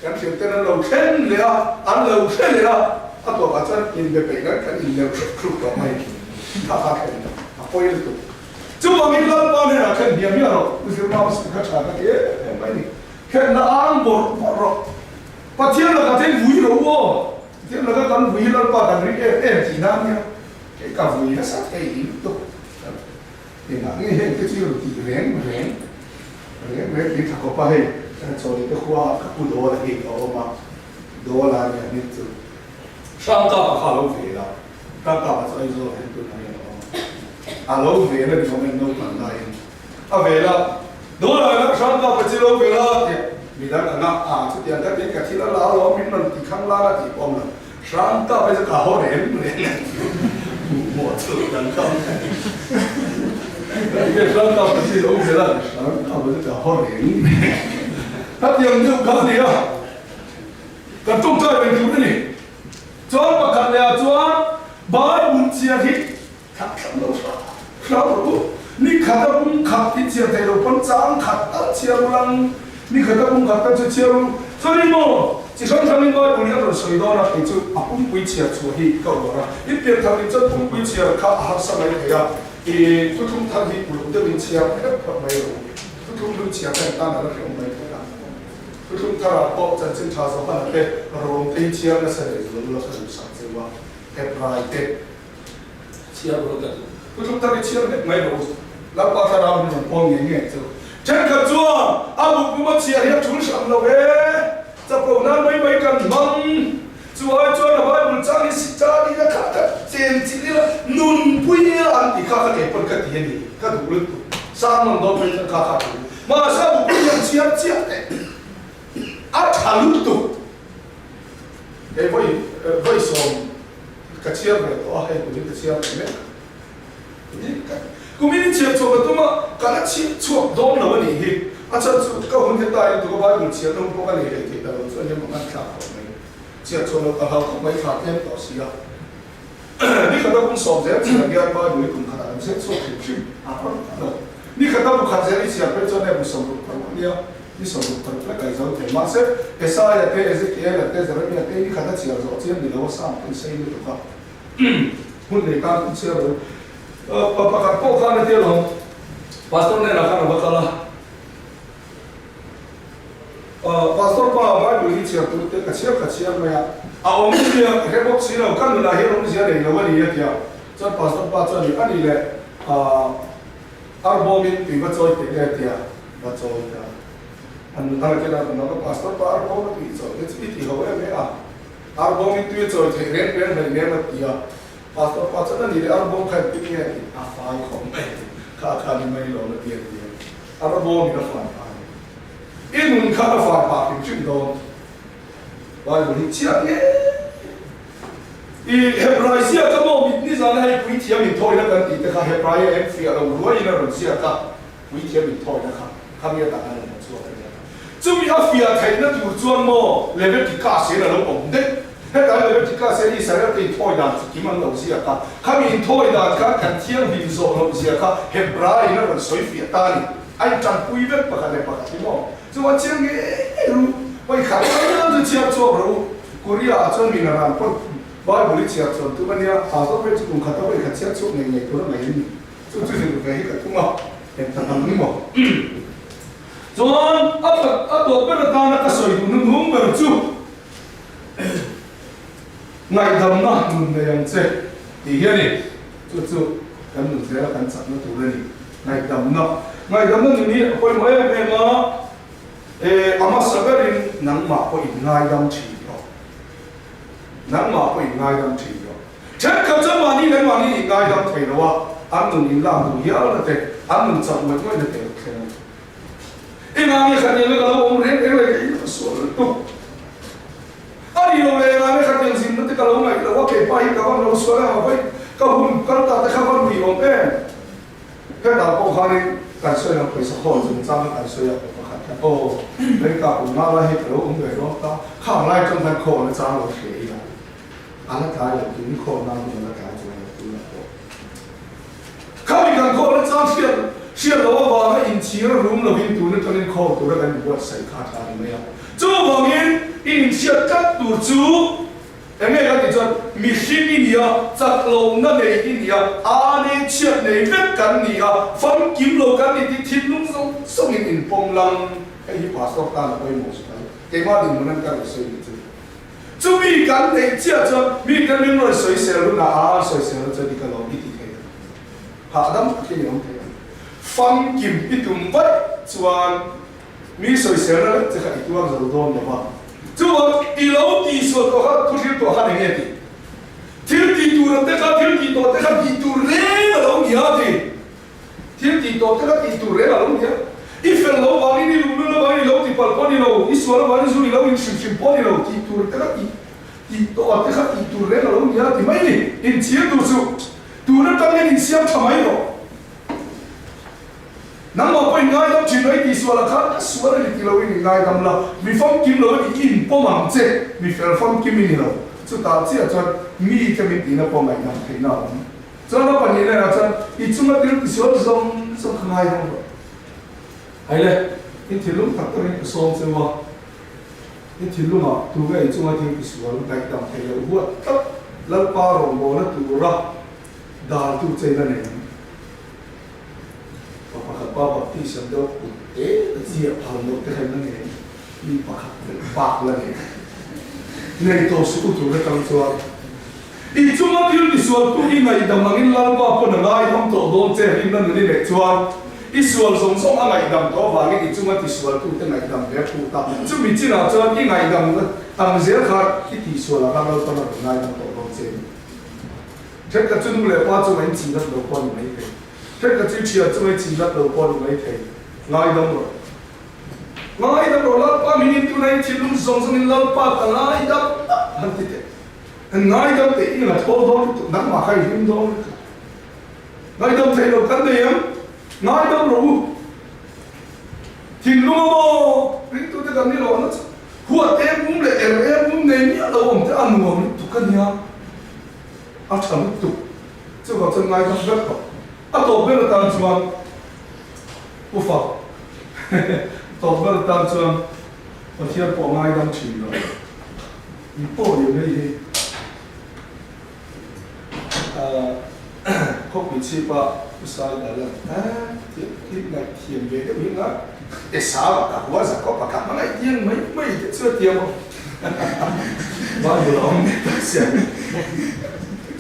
kan chuyện cái này lâu khenเลยăn lâu khenเลยตัวอาจารย์in đểไปกันkan in lâuครุกต่อไปถ้าหากเห็นอ่ะพอยเลยตัวจู่ว่ามีร้านป้าเนี่ยkan diaมีอะไรอุตส่าห์มาสกัดฉากกันเอ๊ะไม่นี่แค่น่าอ่านบทปัจเจียนเราก็เท่วุ้ยรู้ว่าเท่เราก็กันวุ้ยร้านป้ากันนี่ที่นั่นเนี่ยไอ้กับวุ้ยนะสักไอ้อีกตัวนี่นะนี่เห็นที่อยู่ที่แรงนี่ถ้าเขาไปโซนี่ก็ขวากับผู้โดนเองออกมาโดนอะไรเนี่ยนี่จุดช่างกับข้าวเราเสียแล้วช่างกับอะไรโซเห็นตัวนั้น alo về là điều mình đâu cần này về là đó là sáng tạo cái lâu về là vì đó là chút tiền các cái thì là lao mình thì không là thì ông là sáng tạo bây giờ cả họ đến một sự tấn công cái sáng tạo cái lâu về là sáng tạo bây giờ cả họ đến các tiền như cái gì à cần trung chơi bên cứu này cho mà cần là cho bài buồn chia thì thật đâu sao đâu ni khát cũng khát thì chia thay rồi con trắng khát chia luôn ni khát cũng khát cho chia luôn cho nên mà chỉ cần thằng mình nói buồn rồi soi đó là thì chú cũng quý chia chú hi câu đó là ít tiền thằng mình chân cũng quý chia khá hấp dẫn này thế à thì tôi không thằng hi buồn tôi mình chia hết các mấy rồi tôi không được chia cái ta là cái mấy cái đó tôi không thà là bỏ chân chân chả sao phải cái rồi cái chia là sẽ rồi là sẽ sản sinh qua cái bài cái chia rồi cái tôi không thà chia hết mấy rồiแล้วก็ถ้าเราหนุ่มพวกอย่างเงี้ยฉันขัดจัวอาบุกุมาเชียร์ให้ชุนสังเราเอ๋จะปลุกนั้นไม่กันมั่งจัวจัวนะว่าบุญจ้านี่สิจ้านี่นะข้าเจนจีนี่ละนุ่นปุยละอันที่ข้าเก็บปนกันที่นี่ข้าดูลึกสร้างมันโดนเป็นข้าดูมาซาบุกุยังเชียร์เนี่ยอัดขาลุตุไว้ส่งกระเชียร์เลยตัวให้บุญกระเชียร์เลยนี่กูไม่ได้เชียร์ชัวร์ตัวมาการเชียร์ชัวร์โดนแล้วนี่ฮิอาจารย์ก็คนที่ตายตัวบ้านกูเชียร์ต้องพวกกันเลยที่แต่เราส่วนใหญ่มันขาดของมันเชียร์ชัวร์แล้วเขาไม่ขาดเงินต่อเสียนี่เขาต้องสอบเสียเชียร์เยอะมากเลยคุณขาดเสียชัวร์ขึ้นนี่เขาต้องขาดเสียเชียร์เป็นเจ้าเนี่ยมุสลิมคนนี้นี่สมบูรณ์แล้วก็จะเป็นมาเสเอซ่าเนี่ยเอซิเอลเนี่ยจะเรื่องเนี่ยนี่เขาต้องเชียร์เราเชียร์มีเราสร้างเป็นเสียงด้วยครับหุ่นในการเชียร์เราpakar po kana dia lo pastor ne nakana bakala pastor pa mai buli chia tu te kachia maya a om dia rebok sino kan la he om sia le lawani ya tia chan pastor pa chan ni ani le arbomin ti ba choi te le tia ba choi ta an ta ke la no pastor pa arbom ti choi te ti ho me a arbomin ti choi te ren ne ma tia pastor pastor ni arbom khai pi ni a fai khom mai kha ni mai lo la tian tian arbom ni la fai ai in kha la fai pa pi chin do wai bo ni chia ye i hebrai sia ka mo mit ni zan hai pui thia mi thoi la kan ti te kha hebrai em fi lo ruai na ron sia ka pui thia mi thoi na kha mi ta na na chuo chu mi a fi a thai na tu chuan mo level ki ka se la lo om de hết cái lời chỉ có sẽ đi sẽ đi thôi đàn chỉ mang đầu gì cả, khi mình thôi đàn các cần thiên hình số đầu gì cả, Hebrai nó là suy phiệt ta đi, anh chẳng quy biết bạc này bạc cái mỏ, chứ mà chiang cái lu, vậy khả năng nó chỉ chiang cho rồi, Korea cho mình là làm con, bao bữa chiang cho, tụi mình nhá, họ có biết cũng khả năng vậy khả chiang cho này tụi nó này đi, chứ được cái cái cũng mỏ, hiện tại làm cái mỏ, cho ấp đồ bên ta nó cái sợi cũng nó hướng về chú ngày đầm nó mình này làm gì thì hiện này chú cái mình sẽ làm sẵn nó tụi này ngày đầm nó như này coi mấy em mà ama saberin nang ma ko ingai dam chi yo nang ma ko ingai dam chi yo chen ka cha ma ni len ma ni ingai dam thei lo wa an nun in la nu ya la te an nun chak ma ko de te khen ina mi khan ni la lo om re ke so tu ari lo le na me khan ni sin te ka lo ngai lo wa ke pa hi ka wa lo so la wa ka hun ka ta te kha wa mi om ke ta ko khan ni kan so na ko sa ho jung chang kan so yaโอ้เลยกับผมมาว่าให้เราอุ้มเลยก็ข้าวไร่จนมันโคนจ้าเราเสียอีกอันนั้นกายอย่างนี้โคนนั่งอยู่ในกายจะเป็นตัวโคข้าวอีกการโคนจ้าเชื่อเราว่าว่าอินชีเรารู้เราหินตัวนั้นตัวนี้โคนตัวนั้นบวชใส่ขาดอะไรไม่เอาจู่ว่างี้อินเชื่อจัดตัวจู่เอ็งเองก็ติดจนมีสิ่งนี้จัดลงนั่นเองนี่อันนี้เชื่อในเวทกันนี่ฟังกิมโลกันนี่ที่ทิ้งลงส่งอินปงลังไอ้ที่ภาษาต่างๆไปหมดเลยเกี่ยวกับดิ่งมันก็เลยสวยจริงจู่มีกันในเชื่อจะมีกันมีเราสวยเสียรุ่นน่ะสวยเสียรุ่นจะดีกันเราดีที่ไหนหาดำที่ยังไงฟังกิมพิทุมไว้ส่วนมีสวยเสียรุ่นจะให้ตัวเราโดนหรือเปล่าจู่ว่าอีเราตีส่วนตัวเขาทุกที่ตัวเขาอย่างเงี้ยที่ตีตัวเราแต่เขาที่ตัวแต่เขาตีตัวเล่เราอย่างเงี้ยที่ to te ka ti tu re la lo ya if lo wa ni lu lu lo wa ni lo ti pal ko ni lo isu lo wa ni su ni lo in sim po ni lo ti tu te ka ti to te ka ti tu re la lo ya ti mai ni in chi tu su tu na ta ni siam thamai lo nang ma poi ngai dam chin ai ti su la kha su la ni ti lo ni ngai dam la mi fam kim lo ni in po mang che mi fel fam kim ni lo chu ta chi a chan mi ke mi ti na po mai nam thei na cho nó còn như này là cho ít chúng ta tiếng số sông sông không ai không hay là cái thiên lúc thật tôi cái sông xem vào cái thiên lúc mà tu cái chúng ta tiếng cái số lúc đại đẳng hay là vượt tấp lăn pa rồi bộ nó tu ra đào tu chơi là này và các ba bác thì xem đâu cũng gì hàng một cái này này đi bạc là này này tôi sẽ tu cái trong số i chunga thil ti sual tu hi ngai dam angin lal pa po na ngai tham to don che hin nan ni le chuan i sual song song a ngai dam to wa nge i chunga ti sual tu te ngai dam ve pu ta chu mi china chuan i ngai dam ang zel kha ki ti sual a ngal to na ngai dam to don che thek ka chunu le pa chu mai chi na lo po ni mai the thek ka chi chia chu mai chi na lo po ni mai the ngai dam ro lal pa mi ni tu nai thilum song song in lal pa ta ngai dam han ti te ngai dam te ina thol don nang ma khai him don ngai dam thei lo kan de yam ngai dam ro thin lu mo ring tu te kan ni lo na huat em mum le em mum nei mi lo om te an mo tu kan ya a cham tu chu ko chen ngai dam vet ko a to be la tan chuan u fa to be la tan chuan a thiar po ngai dam chin lo ni po yo nei không bị chê ba sai là thì này thiền về cái miếng á để sao cả quá giờ có bà cả mấy tiếng mấy chưa tiền không bao nhiêu lòng xem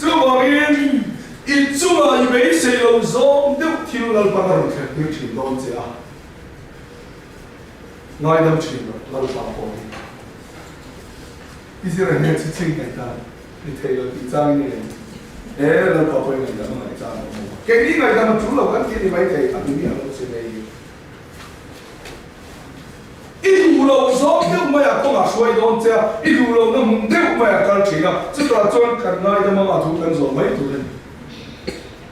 chú bảo yên ít chú mà như vậy sẽ lâu gió nếu thiếu là bao nhiêu tiền nếu chuyện đó chứ à nói đâu chuyện đó là bao nhiêu ý là nghe chỉ chính cái ta đi thấy là bị trang này là bảo vệ người ta mà ra cái này người ta mà chủ đầu cái gì vậy thì anh nghĩ là nó sẽ đây ít đủ lâu gió nếu mà có mà xoay đón xe ít đủ lâu nó muốn nếu mà cái chuyện nào chứ ta cho cái này thì mà thu cái rồi mấy thu lên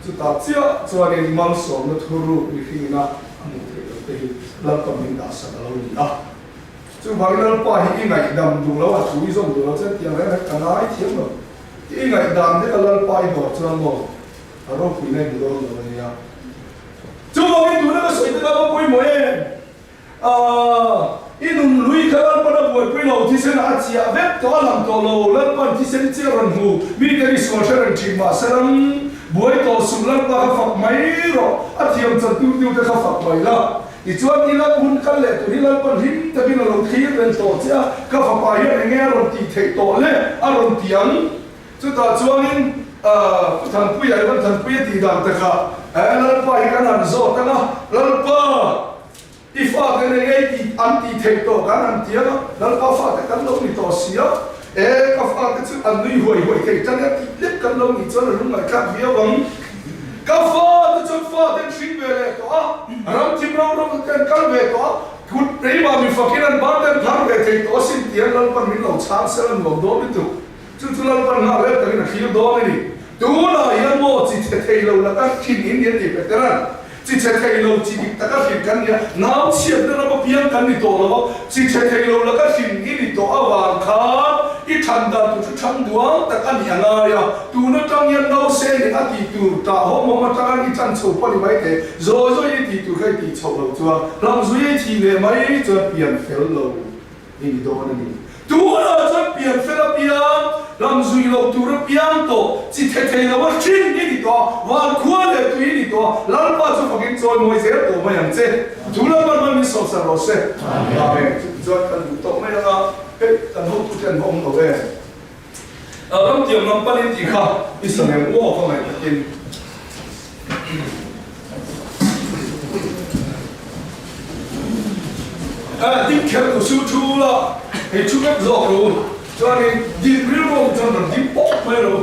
chứ ta chia cho nên mang sống nó thu入như thế nào anh thấy là cái làm công mình đã sợ lâu rồi à chứ phải là phải cái ngày đầm dùng lâu à chú ý dùng được chứ tiền này cái này thiếu rồi cái ngày đàn thế là lần bay bỏ cho nó ở đâu cũng nên được rồi nha chúng ta cái tuổi nó có sợi nó có quay mồi ít nung lùi cái lần bắt đầu quay lâu thì sẽ là chia vết to làm to lâu lần bắt thì sẽ chia rần hù vì cái số sẽ rần chìm mà sẽ làm buổi to sum lần bắt khắp mấy rồi thiềm chân tiêu cái khắp mấy là thì cho nên là muốn cái lệ tụi lần bắt hím tại vì nó lâu khí bên to chứ khắp mấy cái nghe rồi thì thấy to lên rồi tiếng chúng ta cho nên thằng quý ấy vẫn thằng quý thì làm tất cả lần phải cái nào rồi cái nào lần pa đi pha cái này thì anh thì thấy to cái nào tiếng lần pa pha cái lâu thì to xíu cái pha cái chữ anh nuôi hồi thấy chân cái thì lết cái lâu thì cho nó lúc này khác phía bằng cái pha cái chân pha cái chuyện về này to làm chim lâu nó cái về to cút đấy mà mình phải cái lần bán cái thằng về thấy to xin tiền lần pa mình lâu chán sẽ lần ngồi đó biết được chúng ta lần nào lấy cái này khiêu đó này tu là yên mô chỉ thấy lâu là các kinh nghiệm điện tử cái đó chỉ thấy lâu chỉ tất cả kinh cái này nào chiết nó có biến cái này to lắm chỉ thấy lâu là các kinh nghiệm to à vàng khá ít thằng đó tụi thằng đuông tất cả những người à tu nó trong yên lâu xe thì anh thì tu ta hôm mà ta anh đi chăn sầu bao nhiêu mấy thế rồi thì tu cái thì sầu lâu chưa làm gì thì để mấy cho biến phèo lâu đi đó này tu là cho biến phèo biến làm gì lâu tu là biến to chỉ thấy là vẫn chín cái gì đó và qua lại tu cái gì đó làm bao nhiêu phải cho mọi người to màอย่างเช่นtu làมันมีสองสามรสamen cho cần to mấy là cái cần hút tu chân không đâu đấy trong tiệm năm八年级卡一十年我放来一点điểm khéo của sư chú là thì chú biết rõ rồi cho nên điểm riêng rồi cho nên điểm bốc mấy rồi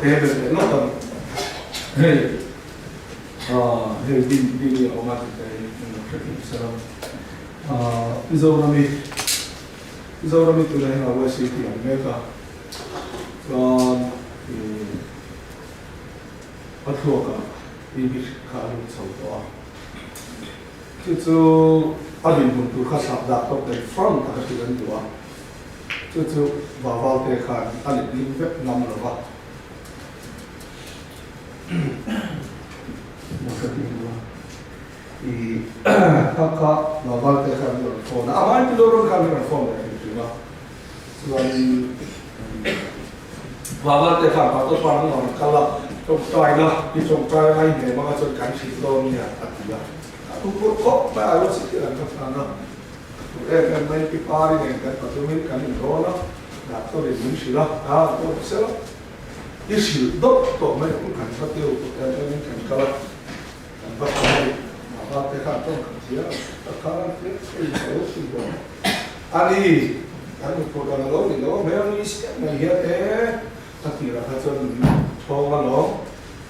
thế về nó tầm hey hey đi ở ngoài cái cái sao Izorami tu này là với sự kiện này cả còn bắt thuộc cả đi bị khá là xấu quá chứ anh mình tu khá sắp đặt trong cái front các cái chuyện đó chứ vào cái khán anh đi vẽ nằm rồi vậy một cái gì đó thì các vào cái khán rồi phone à mai tôi rồi khán rồi phone này thì mà rồi vào cái khán vào tôi phán nó khá là trong trai đó đi trong trai này để mà cho cảnh sĩ đó nha anh cũng có phải ai cũng sẽ làm các khán đó em mấy cái party này cái tôi mới cảnh đó đó là tôi để những sự đó tôi sẽ những sự tốt tôi mấy cũng cảnh phát tiêu của em những cảnh cao cảnh phát này mà cái khác tôi cảnh gì đó tất cả những cái điều gì đó anh đi anh một cuộc đời nó thì nó mấy anh sẽ này hiện thế thật thì là thật sự cho nó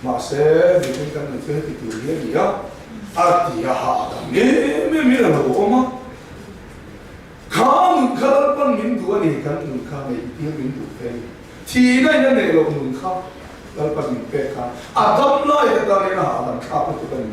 mà sẽ vì cái cảnh này sẽ thì kiểu gì đó thì hạ nghe là đồ mà khang khal pan min du ani kan un kha nei ti min du pe thi nai na nei lo un kha dal pan min pe kha adam lai ta nei na adam kha pa tu kan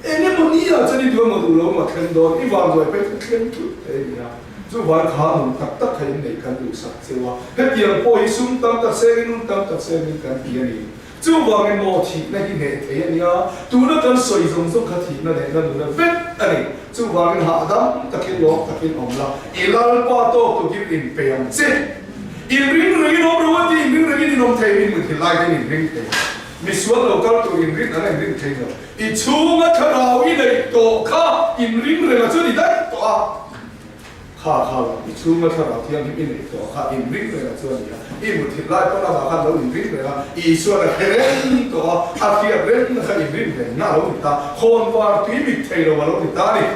ene mo ni a chani du mo du lo ma khen do i van do pe khen tu te ya chu van kha un tak tak khai nei kan du sak sewa he tiang po hi sum tam tak se in tam tak se ni kan ti ani chu wang mo thi na hi ne te ani ya tu na kan soi zong zong kha thi na ne na du na vet ani chu wang ha adam takin lo takin omla ilal pa to tu give in payam se in ring ring no bro ti in ring ring no thai in with like in ring te miswa local to in ring ana ring thai no I chunga tharau I nei to kha in ring re la chu ni dai to a kha I chunga tharau tiang in nei to kha in ring re la chu ni I with like to la kha lo in ring re la I so la ren to a fia ren kha in ring re na lo ta khon war tui mi thai lo lo ni ta ni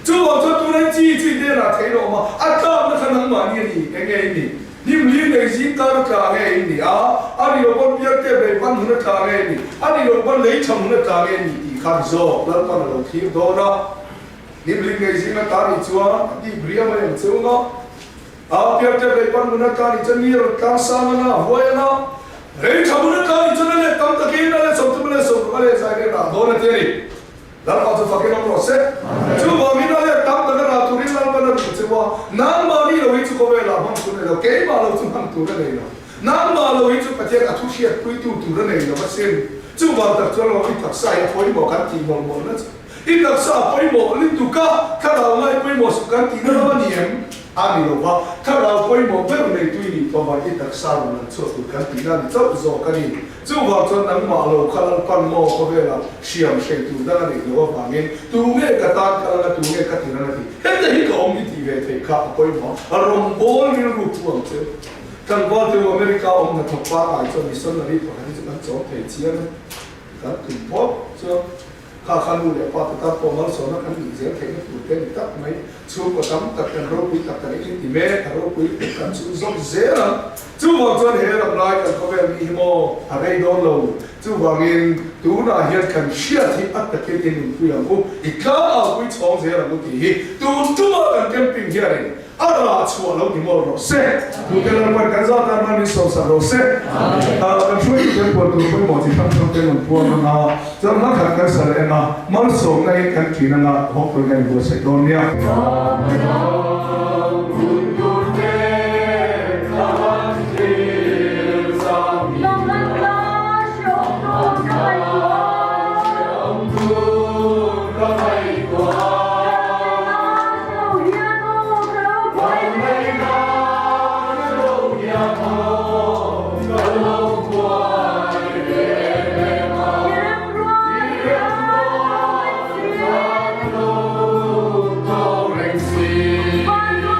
chú bảo cho tôi nói chi đây là thấy đâu mà ăn cơm nó khăn mà như gì cái nghe gì nhưng liên này gì ta nó trả nghe gì anh đi con biết cái về văn nó trả nghe gì anh đi con lấy chồng nó trả nghe gì thì khác rồi lần con đầu tiên đó nhưng liên này gì nó ta đi chúa đi bria mà em chúa nó biết cái về văn nó trả đi chân như là cam sa nó vui nó lấy chồng nó trả đi chân nó là cam ta kia nó là sống nó là sống nó là sai cái nào đó là thế này Lalu kalau fakir orang proses, cuba mina le tam dengan aturin lalu benar cuba. Nang mani lo itu kau bela bang tu le, kei malu tu bang tu le ni lo. Nang malu itu macam atu siap kui tu le ni lo macam. Cuba tak cuba lo itu tak saya poi mau kanti mau mau nak. Itu tak saya poi mau ni tu ka kalau ngai poi mau kanti na lo ni em. Ani lo ba kalau poi mau beru ni tu ini bawa itu tak saya nak cuba kanti na ni cuba zo kani. Cuba cuba nang malu kalau pan mau kau bela siam saya tu dah ni lo bangin. Tu ni kata kalau tu ni kata nanti. Hendak ini kau ni tiga teka poi mau. Arom bol ni rupuan tu. Kan buat tu Amerika nak tempat aja di sana ni pakai macam jauh pencian. Kan tumpuk so. Kakak lu lepas tetap pomal soalnya kan izin kayaknya tulen tak mai cukup kamu takkan ropi takkan ini tiba ropi takkan cukup zera cukup tuan heran lagi kan kau yang ihmo hari dulu cukup angin tu nak hiat kan siat hiat takkan ini tu yang ku ikah aku cong zera lu tihi tu cuma kan camping hiarin ada cua lu ihmo rose bukan lepas kerja tanpa ni sosa rose kan cuy kan buat tu pun mau cipta kan buat mana jangan kan sering mal so ngai kan kina na hok ngai bo se donia One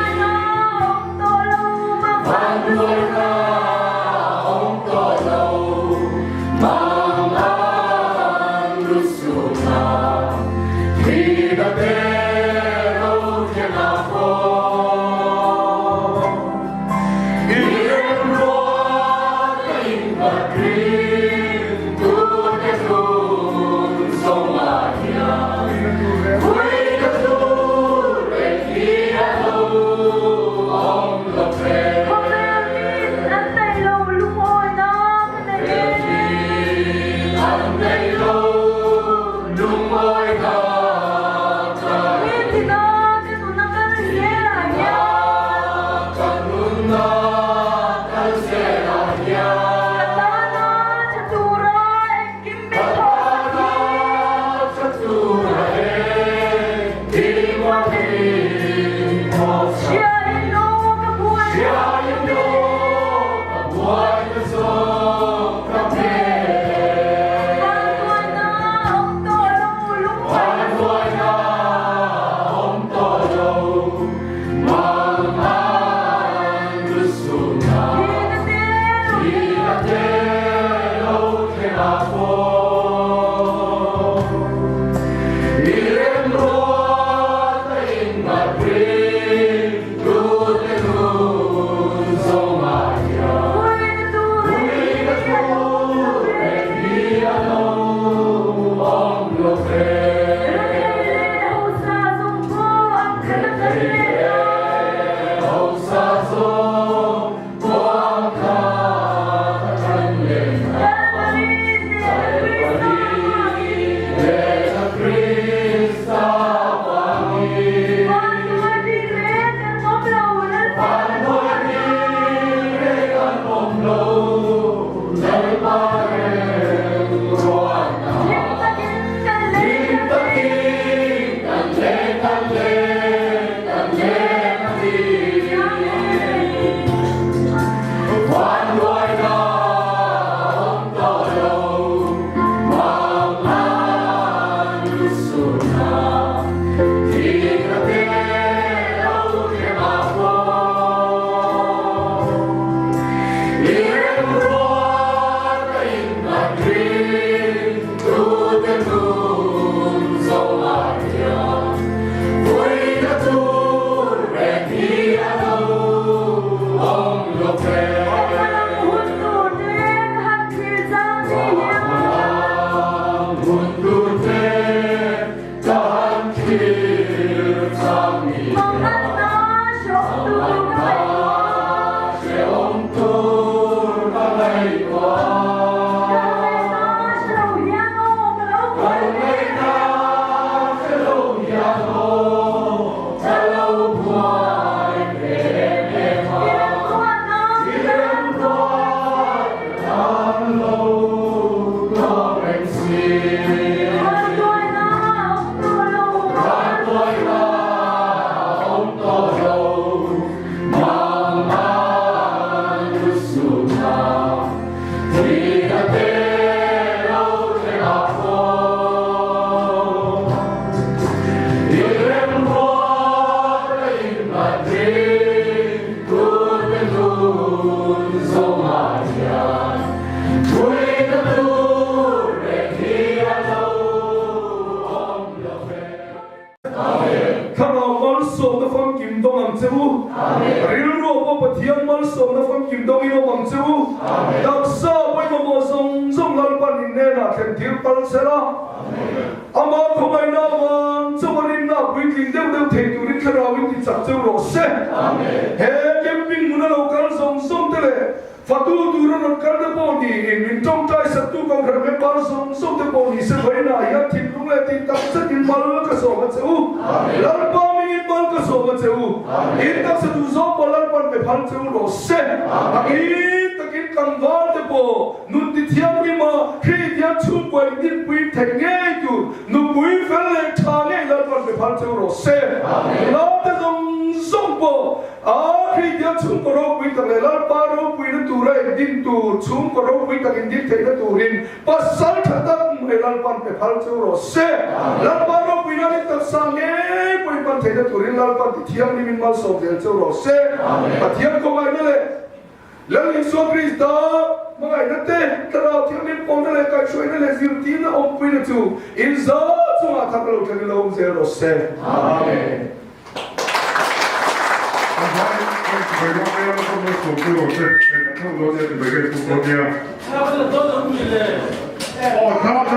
他，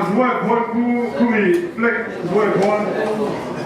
如果佢咪叻，如果佢。